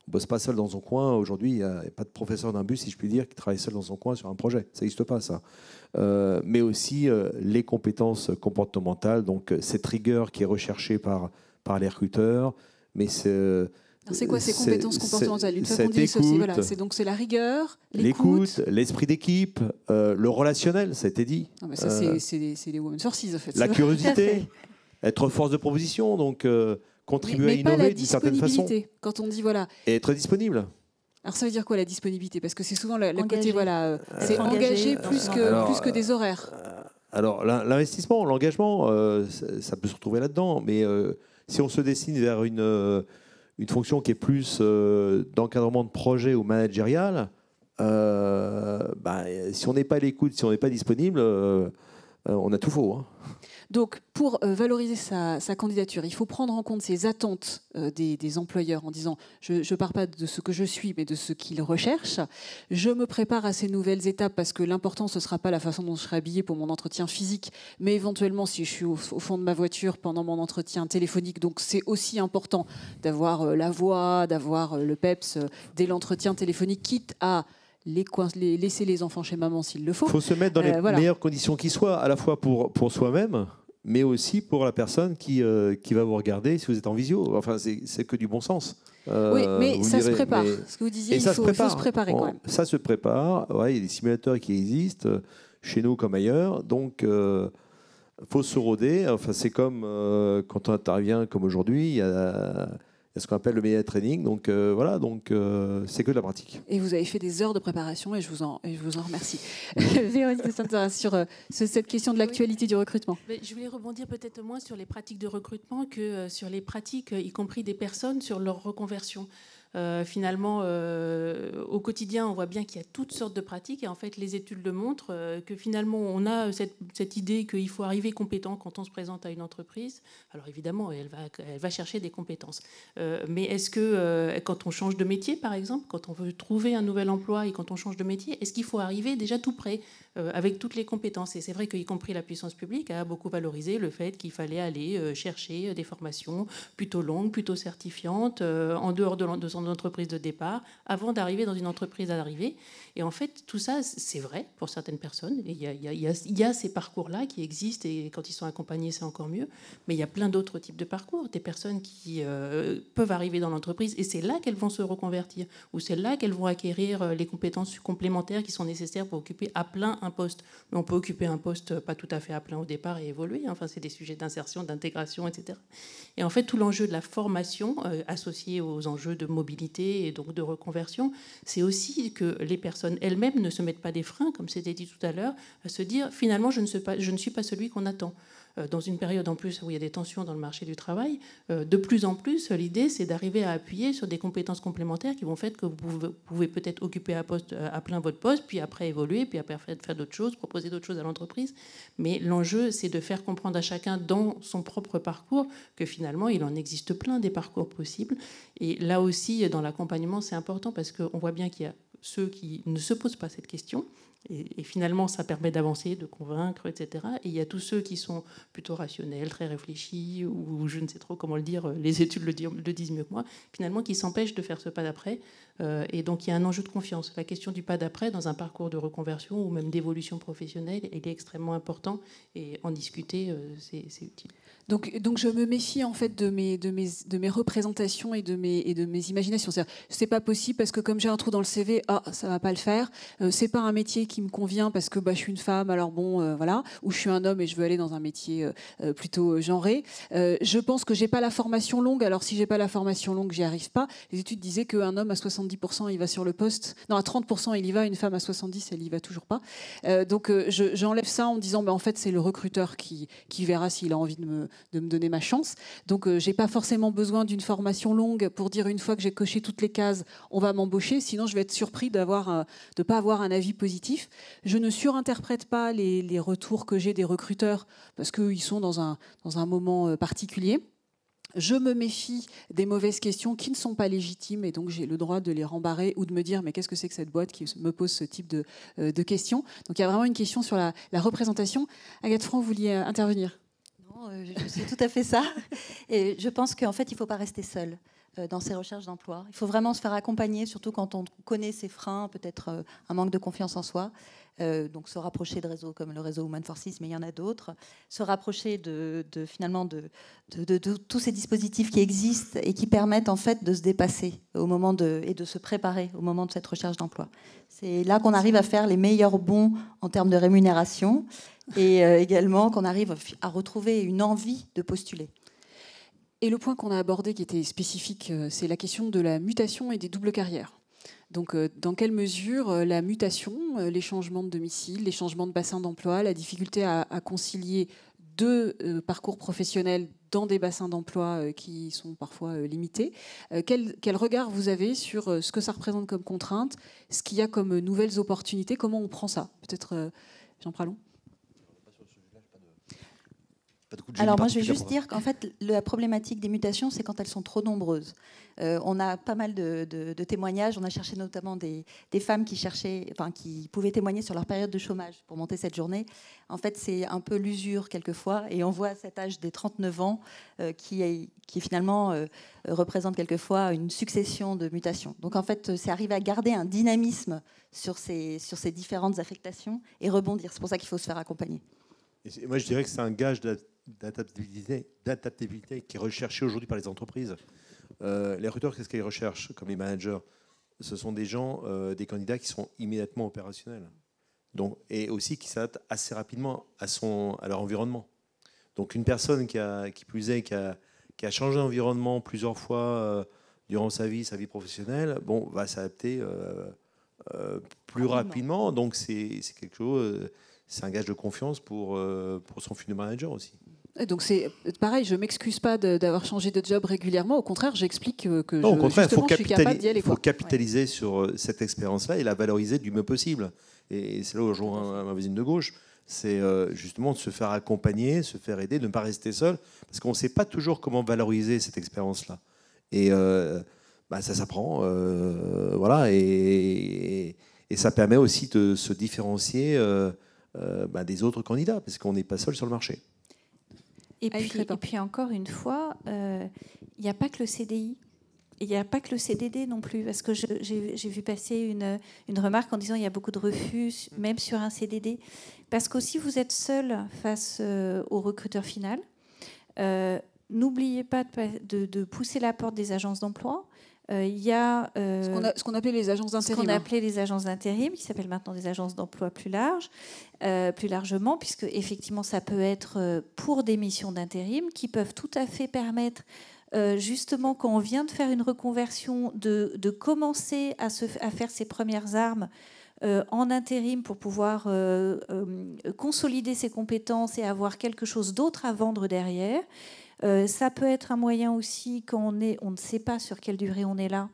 bosse pas seul dans son coin. Aujourd'hui, il n'y a pas de professeur d'un bus, si je puis dire, qui travaille seul dans son coin sur un projet. Ça n'existe pas, ça. Mais aussi les compétences comportementales, donc cette rigueur qui est recherchée par les recruteurs. Mais c'est quoi ces compétences comportementales? Une fois qu'on dit c'est la rigueur, l'écoute, l'esprit d'équipe, le relationnel, ça a été dit. Non, mais ça, c'est les women sources, en fait. La curiosité, être force de proposition, donc contribuer à innover d'une certaine façon. Quand on dit voilà. Et être disponible. Alors ça veut dire quoi la disponibilité? Parce que c'est souvent le côté c'est engagé plus que des horaires. Alors l'investissement, l'engagement, ça peut se retrouver là-dedans, mais si on se destine vers une fonction qui est plus d'encadrement de projet ou managérial, si on n'est pas à l'écoute, si on n'est pas disponible, on a tout faux. Donc, pour valoriser sa candidature, il faut prendre en compte ces attentes des employeurs en disant je ne pars pas de ce que je suis, mais de ce qu'ils recherchent. Je me prépare à ces nouvelles étapes parce que l'important, ce ne sera pas la façon dont je serai habillée pour mon entretien physique, mais éventuellement si je suis au fond de ma voiture pendant mon entretien téléphonique. Donc, c'est aussi important d'avoir la voix, d'avoir le peps dès l'entretien téléphonique, quitte à laisser les enfants chez maman s'il le faut. Il faut se mettre dans les meilleures conditions qui soient, à la fois pour soi-même mais aussi pour la personne qui va vous regarder si vous êtes en visio. Enfin, c'est que du bon sens. Oui, mais ça se prépare. Mais... Ce que vous disiez, il faut se préparer quand même. Ça se prépare. Ouais, il y a des simulateurs qui existent, chez nous comme ailleurs. Donc, faut se roder. Enfin, c'est comme quand on intervient comme aujourd'hui, il y a ce qu'on appelle le media training. Donc voilà, c'est que de la pratique. Et vous avez fait des heures de préparation et je vous en remercie. Véronique de Saint-Terrain, sur cette question de l'actualité du recrutement. Je voulais rebondir peut-être moins sur les pratiques de recrutement que sur les pratiques, y compris des personnes, sur leur reconversion. Finalement, au quotidien, on voit bien qu'il y a toutes sortes de pratiques et en fait, les études le montrent que finalement, on a cette idée qu'il faut arriver compétent quand on se présente à une entreprise. Alors évidemment, elle va chercher des compétences. Mais est-ce que quand on change de métier, par exemple, quand on veut trouver un nouvel emploi et quand on change de métier, est-ce qu'il faut arriver déjà tout prêt avec toutes les compétences? Et c'est vrai qu'y compris la puissance publique a beaucoup valorisé le fait qu'il fallait aller chercher des formations plutôt longues, plutôt certifiantes, en dehors de son entreprise de départ, avant d'arriver dans une entreprise à l'arrivée. Et en fait, tout ça, c'est vrai pour certaines personnes. Il y a ces parcours-là qui existent et quand ils sont accompagnés, c'est encore mieux. Mais il y a plein d'autres types de parcours. Des personnes qui peuvent arriver dans l'entreprise et c'est là qu'elles vont se reconvertir ou c'est là qu'elles vont acquérir les compétences complémentaires qui sont nécessaires pour occuper à plein un poste. Mais on peut occuper un poste pas tout à fait à plein au départ et évoluer. Enfin, c'est des sujets d'insertion, d'intégration, etc. Et en fait, tout l'enjeu de la formation associé aux enjeux de mobilité et donc de reconversion, c'est aussi que les personnes elles-mêmes ne se mettent pas des freins, comme c'était dit tout à l'heure, à se dire finalement je ne suis pas celui qu'on attend. Dans une période en plus où il y a des tensions dans le marché du travail, de plus en plus, l'idée c'est d'arriver à appuyer sur des compétences complémentaires qui vont faire que vous pouvez peut-être occuper à plein votre poste, puis après évoluer, puis après faire d'autres choses, proposer d'autres choses à l'entreprise. Mais l'enjeu c'est de faire comprendre à chacun dans son propre parcours que finalement il en existe plein des parcours possibles. Et là aussi, dans l'accompagnement, c'est important parce qu'on voit bien qu'il y a ceux qui ne se posent pas cette question. Et finalement, ça permet d'avancer, de convaincre, etc. Et il y a tous ceux qui sont plutôt rationnels, très réfléchis, ou je ne sais trop comment le dire, les études le disent mieux que moi, finalement, qui s'empêchent de faire ce pas d'après. Et donc, il y a un enjeu de confiance. La question du pas d'après, dans un parcours de reconversion ou même d'évolution professionnelle, il est extrêmement important. Et en discuter, c'est utile. Donc je me méfie en fait de mes représentations et de mes imaginations. C'est pas possible parce que comme j'ai un trou dans le CV, ça va pas le faire. C'est pas un métier qui me convient parce que je suis une femme, alors bon voilà, ou je suis un homme et je veux aller dans un métier plutôt genré. Je pense que j'ai pas la formation longue. Alors si j'ai pas la formation longue, j'y arrive pas. Les études disaient qu'un homme à 70% il va sur le poste, non à 30% il y va, une femme à 70% elle y va toujours pas. Donc j'enlève ça en disant en fait c'est le recruteur qui verra s'il a envie de me donner ma chance. Donc, j'ai pas forcément besoin d'une formation longue pour dire une fois que j'ai coché toutes les cases, on va m'embaucher. Sinon, je vais être surpris de pas avoir un avis positif. Je ne surinterprète pas les retours que j'ai des recruteurs parce qu'ils sont dans un moment particulier. Je me méfie des mauvaises questions qui ne sont pas légitimes et donc j'ai le droit de les rembarrer ou de me dire mais qu'est-ce que c'est que cette boîte qui me pose ce type de questions. Donc, il y a vraiment une question sur la représentation. Agathe Franc, vous vouliez intervenir ? Je sais tout à fait ça. Et je pense qu'en fait, il ne faut pas rester seul dans ses recherches d'emploi. Il faut vraiment se faire accompagner, surtout quand on connaît ses freins, peut-être un manque de confiance en soi. Donc se rapprocher de réseaux comme le réseau Women for Cis, mais il y en a d'autres. Se rapprocher finalement de tous ces dispositifs qui existent et qui permettent en fait de se dépasser et de se préparer au moment de cette recherche d'emploi. C'est là qu'on arrive à faire les meilleurs bons en termes de rémunération et également qu'on arrive à retrouver une envie de postuler. Et le point qu'on a abordé qui était spécifique, c'est la question de la mutation et des doubles carrières. Donc, dans quelle mesure la mutation, les changements de domicile, les changements de bassin d'emploi, la difficulté à concilier deux parcours professionnels dans des bassins d'emploi qui sont parfois limités, quel regard vous avez sur ce que ça représente comme contrainte, ce qu'il y a comme nouvelles opportunités, comment on prend ça ? Peut-être Jean Pralon ? Alors moi, je vais juste dire qu'en fait, la problématique des mutations, c'est quand elles sont trop nombreuses. On a pas mal de témoignages. On a cherché notamment des femmes qui pouvaient témoigner sur leur période de chômage pour monter cette journée. En fait, c'est un peu l'usure quelquefois. Et on voit à cet âge des 39 ans qui finalement représente quelquefois une succession de mutations. Donc en fait, c'est arriver à garder un dynamisme sur ces différentes affectations et rebondir. C'est pour ça qu'il faut se faire accompagner. Et moi, je dirais que c'est un gage d'adaptabilité qui est recherchée aujourd'hui par les entreprises. Les recruteurs, qu'est-ce qu'ils recherchent comme les managers? Ce sont des gens, des candidats qui sont immédiatement opérationnels. Donc, et aussi qui s'adaptent assez rapidement à leur environnement. Donc une personne qui a changé d'environnement plusieurs fois durant sa vie professionnelle, bon, va s'adapter plus rapidement. Donc c'est quelque chose, c'est un gage de confiance pour son futur manager aussi. Donc c'est pareil, je ne m'excuse pas d'avoir changé de job régulièrement. Au contraire, j'explique que non, au contraire, je suis capable d'y aller. Il faut capitaliser sur cette expérience-là et la valoriser du mieux possible. Et c'est là où je rejoins ma voisine de gauche. C'est justement de se faire accompagner, se faire aider, de ne pas rester seul. Parce qu'on ne sait pas toujours comment valoriser cette expérience-là. Et ça s'apprend. Voilà, et ça permet aussi de se différencier des autres candidats, parce qu'on n'est pas seul sur le marché. Et puis encore une fois, il n'y a pas que le CDI. Il n'y a pas que le CDD non plus, parce que j'ai vu passer une remarque en disant il y a beaucoup de refus, même sur un CDD. Parce qu'aussi, vous êtes seul face au recruteur final. N'oubliez pas de pousser la porte des agences d'emploi. Il y a ce qu'on appelait les agences d'intérim. Ce qu'on appelait les agences d'intérim, qui s'appellent maintenant des agences d'emploi plus largement, puisque effectivement, ça peut être pour des missions d'intérim qui peuvent tout à fait permettre, justement, quand on vient de faire une reconversion, de commencer à faire ses premières armes en intérim pour pouvoir consolider ses compétences et avoir quelque chose d'autre à vendre derrière. Ça peut être un moyen aussi, quand on ne sait pas sur quelle durée on est là,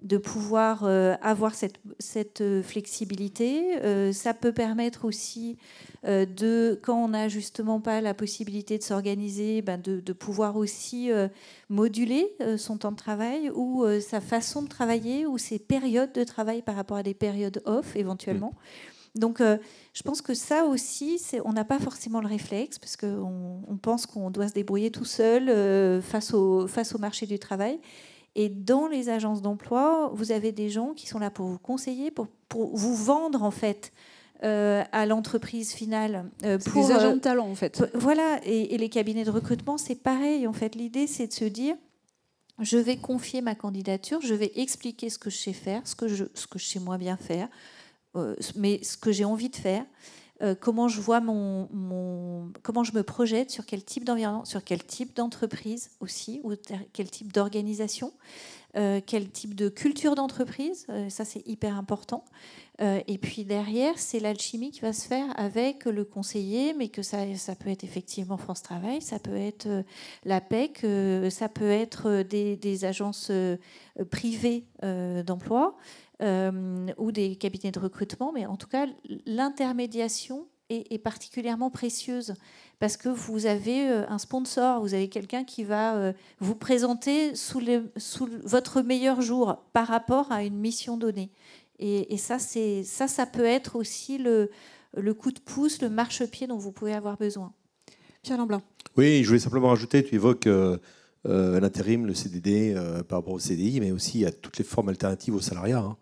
de pouvoir avoir cette flexibilité. Ça peut permettre aussi, quand on n'a justement pas la possibilité de s'organiser, de pouvoir aussi moduler son temps de travail ou sa façon de travailler ou ses périodes de travail par rapport à des périodes off éventuellement. Donc, je pense que ça aussi, on n'a pas forcément le réflexe parce qu'on pense qu'on doit se débrouiller tout seul face au marché du travail. Et dans les agences d'emploi, vous avez des gens qui sont là pour vous conseiller, pour vous vendre en fait à l'entreprise finale. C'est des agents de talent en fait. Voilà, et les cabinets de recrutement, c'est pareil. En fait, l'idée, c'est de se dire, je vais confier ma candidature, je vais expliquer ce que je sais faire, ce que je sais moins bien faire. Mais ce que j'ai envie de faire, comment je vois comment je me projette, sur quel type d'environnement, sur quel type d'entreprise aussi, ou quel type d'organisation, quel type de culture d'entreprise, ça c'est hyper important. Et puis derrière, c'est l'alchimie qui va se faire avec le conseiller, mais que ça peut être effectivement France Travail, ça peut être l'APEC, ça peut être des agences privées d'emploi. Ou des cabinets de recrutement, mais en tout cas, l'intermédiation est particulièrement précieuse parce que vous avez un sponsor, vous avez quelqu'un qui va vous présenter sous votre meilleur jour par rapport à une mission donnée. Et ça peut être aussi le coup de pouce, le marchepied dont vous pouvez avoir besoin. Pierre Lamblin. Oui, je voulais simplement rajouter, tu évoques l'intérim, le CDD par rapport au CDI, mais aussi à toutes les formes alternatives au salariat, hein,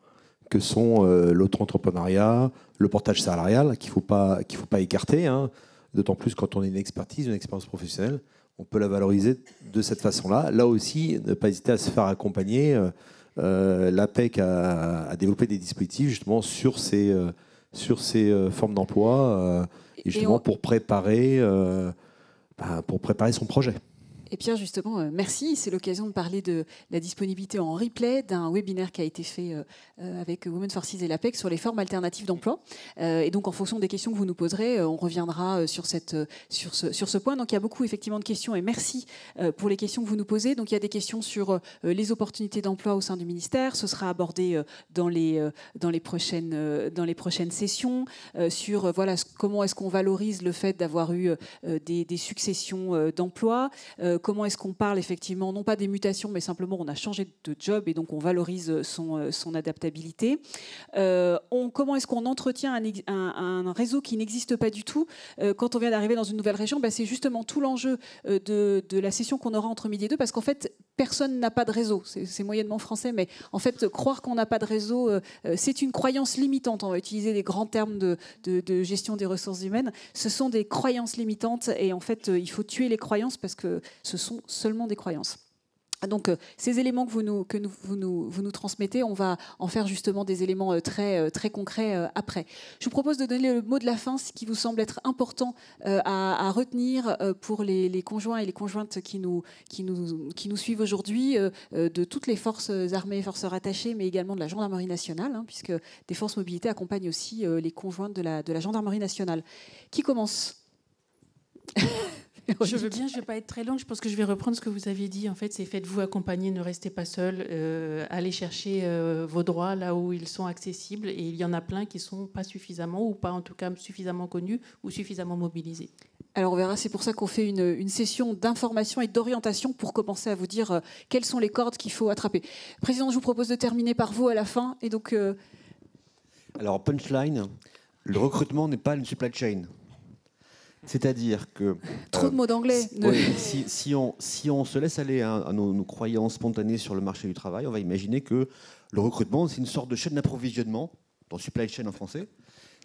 que sont l'auto-entrepreneuriat, le portage salarial, qu'il ne faut pas écarter, hein, d'autant plus quand on a une expertise, une expérience professionnelle, on peut la valoriser de cette façon-là. Là aussi, ne pas hésiter à se faire accompagner. L'APEC a développé des dispositifs justement sur ces formes d'emploi, et justement pour préparer son projet. Et Pierre, justement, merci. C'est l'occasion de parler de la disponibilité en replay d'un webinaire qui a été fait avec Women for Cities et l'APEC sur les formes alternatives d'emploi. Et donc, en fonction des questions que vous nous poserez, on reviendra sur ce point. Donc, il y a beaucoup, effectivement, de questions. Et merci pour les questions que vous nous posez. Donc, il y a des questions sur les opportunités d'emploi au sein du ministère. Ce sera abordé dans les prochaines sessions. Sur comment est-ce qu'on valorise le fait d'avoir eu des successions d'emplois. Comment est-ce qu'on parle effectivement, non pas des mutations, mais simplement on a changé de job et donc on valorise son adaptabilité. Comment est-ce qu'on entretient un réseau qui n'existe pas du tout quand on vient d'arriver dans une nouvelle région? C'est justement tout l'enjeu de la session qu'on aura entre midi et deux, parce qu'en fait, personne n'a pas de réseau. C'est moyennement français, mais en fait, croire qu'on n'a pas de réseau, c'est une croyance limitante. On va utiliser des grands termes de gestion des ressources humaines. Ce sont des croyances limitantes et en fait, il faut tuer les croyances parce que ce sont seulement des croyances. Donc, ces éléments que vous nous transmettez, on va en faire justement des éléments très concrets après. Je vous propose de donner le mot de la fin, ce qui vous semble être important à retenir pour les conjoints et les conjointes qui nous suivent aujourd'hui, de toutes les forces armées et forces rattachées, mais également de la gendarmerie nationale, hein, puisque des forces mobilité accompagnent aussi les conjointes de la gendarmerie nationale. Qui commence ? Je veux bien, je ne vais pas être très longue. Je pense que je vais reprendre ce que vous aviez dit. En fait, c'est faites-vous accompagner, ne restez pas seul. Allez chercher vos droits là où ils sont accessibles. Et il y en a plein qui ne sont pas suffisamment, ou pas en tout cas suffisamment connus ou suffisamment mobilisés. Alors on verra, c'est pour ça qu'on fait une session d'information et d'orientation pour commencer à vous dire quelles sont les cordes qu'il faut attraper. Président, je vous propose de terminer par vous à la fin. Et donc, Alors, punchline, le recrutement n'est pas une supply chain. C'est-à-dire que... Trop de mots d'anglais. Oui, si on se laisse aller à nos croyances spontanées sur le marché du travail, on va imaginer que le recrutement, c'est une sorte de chaîne d'approvisionnement, dans supply chain en français.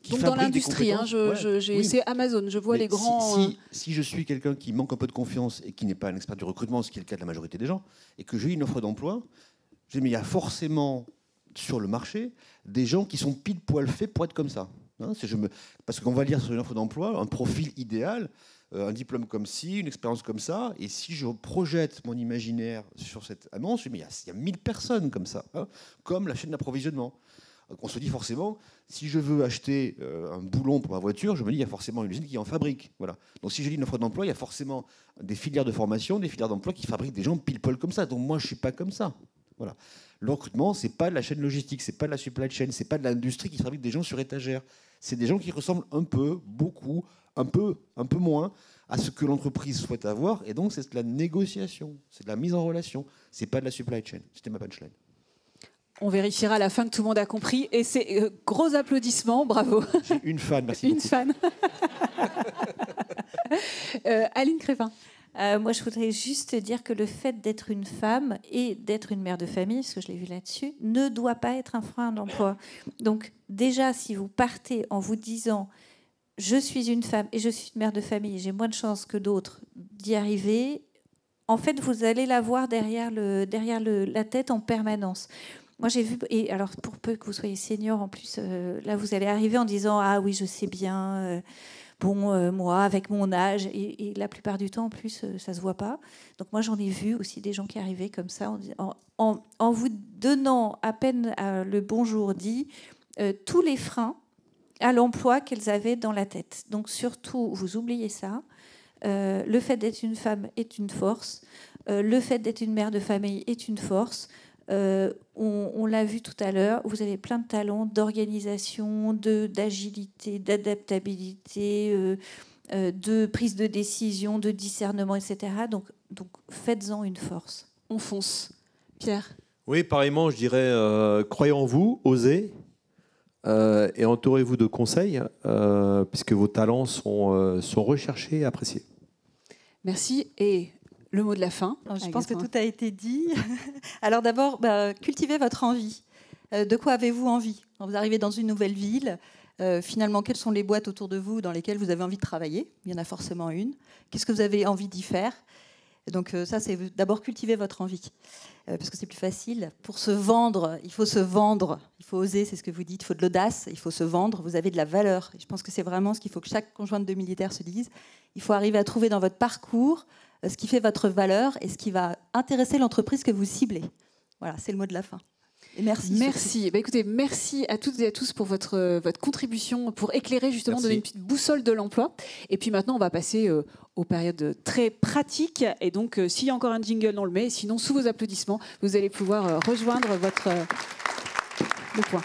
Donc dans l'industrie, hein, c'est Amazon, je vois les grands... Si je suis quelqu'un qui manque un peu de confiance et qui n'est pas un expert du recrutement, ce qui est le cas de la majorité des gens, et que j'ai une offre d'emploi, je dis, mais il y a forcément sur le marché des gens qui sont pile poil faits pour être comme ça. Parce qu'on va lire sur une offre d'emploi un profil idéal, un diplôme comme ci, une expérience comme ça, et si je projette mon imaginaire sur cette annonce, je me dis, il y a 1000 personnes comme ça, hein, comme la chaîne d'approvisionnement. On se dit forcément, si je veux acheter un boulon pour ma voiture, je me dis, il y a forcément une usine qui en fabrique. Voilà. Donc si je lis une offre d'emploi, il y a forcément des filières de formation, des filières d'emploi qui fabriquent des gens pile poil comme ça. Donc moi, je ne suis pas comme ça. Voilà. Le recrutement, ce n'est pas de la chaîne logistique, ce n'est pas de la supply chain, ce n'est pas de l'industrie qui fabrique des gens sur étagère. C'est des gens qui ressemblent un peu, beaucoup, un peu moins à ce que l'entreprise souhaite avoir. Et donc, c'est de la négociation, c'est de la mise en relation. Ce n'est pas de la supply chain. C'était ma punchline. On vérifiera à la fin que tout le monde a compris. Et c'est gros applaudissements, bravo. J'ai une fan, merci beaucoup. Une fan. Aline Crépin. Moi, je voudrais juste dire que le fait d'être une femme et d'être une mère de famille, parce que je l'ai vu là-dessus, ne doit pas être un frein à l'emploi. Donc, déjà, si vous partez en vous disant « je suis une femme et je suis une mère de famille, j'ai moins de chances que d'autres d'y arriver », en fait, vous allez l'avoir derrière la tête en permanence. Moi, j'ai vu, et alors pour peu que vous soyez senior, en plus, là, vous allez arriver en disant « ah oui, je sais bien ». Moi, avec mon âge, et la plupart du temps, en plus, ça ne se voit pas. Donc moi, j'en ai vu aussi des gens qui arrivaient comme ça, en vous donnant à peine le bonjour dit, tous les freins à l'emploi qu'elles avaient dans la tête. Donc surtout, vous oubliez ça. Le fait d'être une femme est une force. Le fait d'être une mère de famille est une force. On l'a vu tout à l'heure, vous avez plein de talents d'organisation, d'agilité, d'adaptabilité, de prise de décision, de discernement, etc. Donc faites-en une force. On fonce. Pierre. Oui, pareillement, je dirais, croyez en vous, osez, et entourez-vous de conseils, puisque vos talents sont recherchés et appréciés. Merci. Et le mot de la fin. Je pense que tout a été dit. Alors d'abord, cultivez votre envie. De quoi avez-vous envie ? Quand vous arrivez dans une nouvelle ville, finalement, quelles sont les boîtes autour de vous dans lesquelles vous avez envie de travailler ? Il y en a forcément une. Qu'est-ce que vous avez envie d'y faire ? Donc ça, c'est d'abord cultiver votre envie. Parce que c'est plus facile. Pour se vendre, il faut se vendre. Il faut oser, c'est ce que vous dites. Il faut de l'audace, il faut se vendre. Vous avez de la valeur. Et je pense que c'est vraiment ce qu'il faut que chaque conjointe de militaire se dise. Il faut arriver à trouver dans votre parcours ce qui fait votre valeur et ce qui va intéresser l'entreprise que vous ciblez. Voilà, c'est le mot de la fin. Et merci. Merci. Écoutez, merci à toutes et à tous pour votre contribution, pour éclairer justement, donner une petite boussole de l'emploi. Et puis maintenant, on va passer aux périodes très pratiques. Et donc, s'il y a encore un jingle, on le met. Sinon, sous vos applaudissements, vous allez pouvoir rejoindre le point.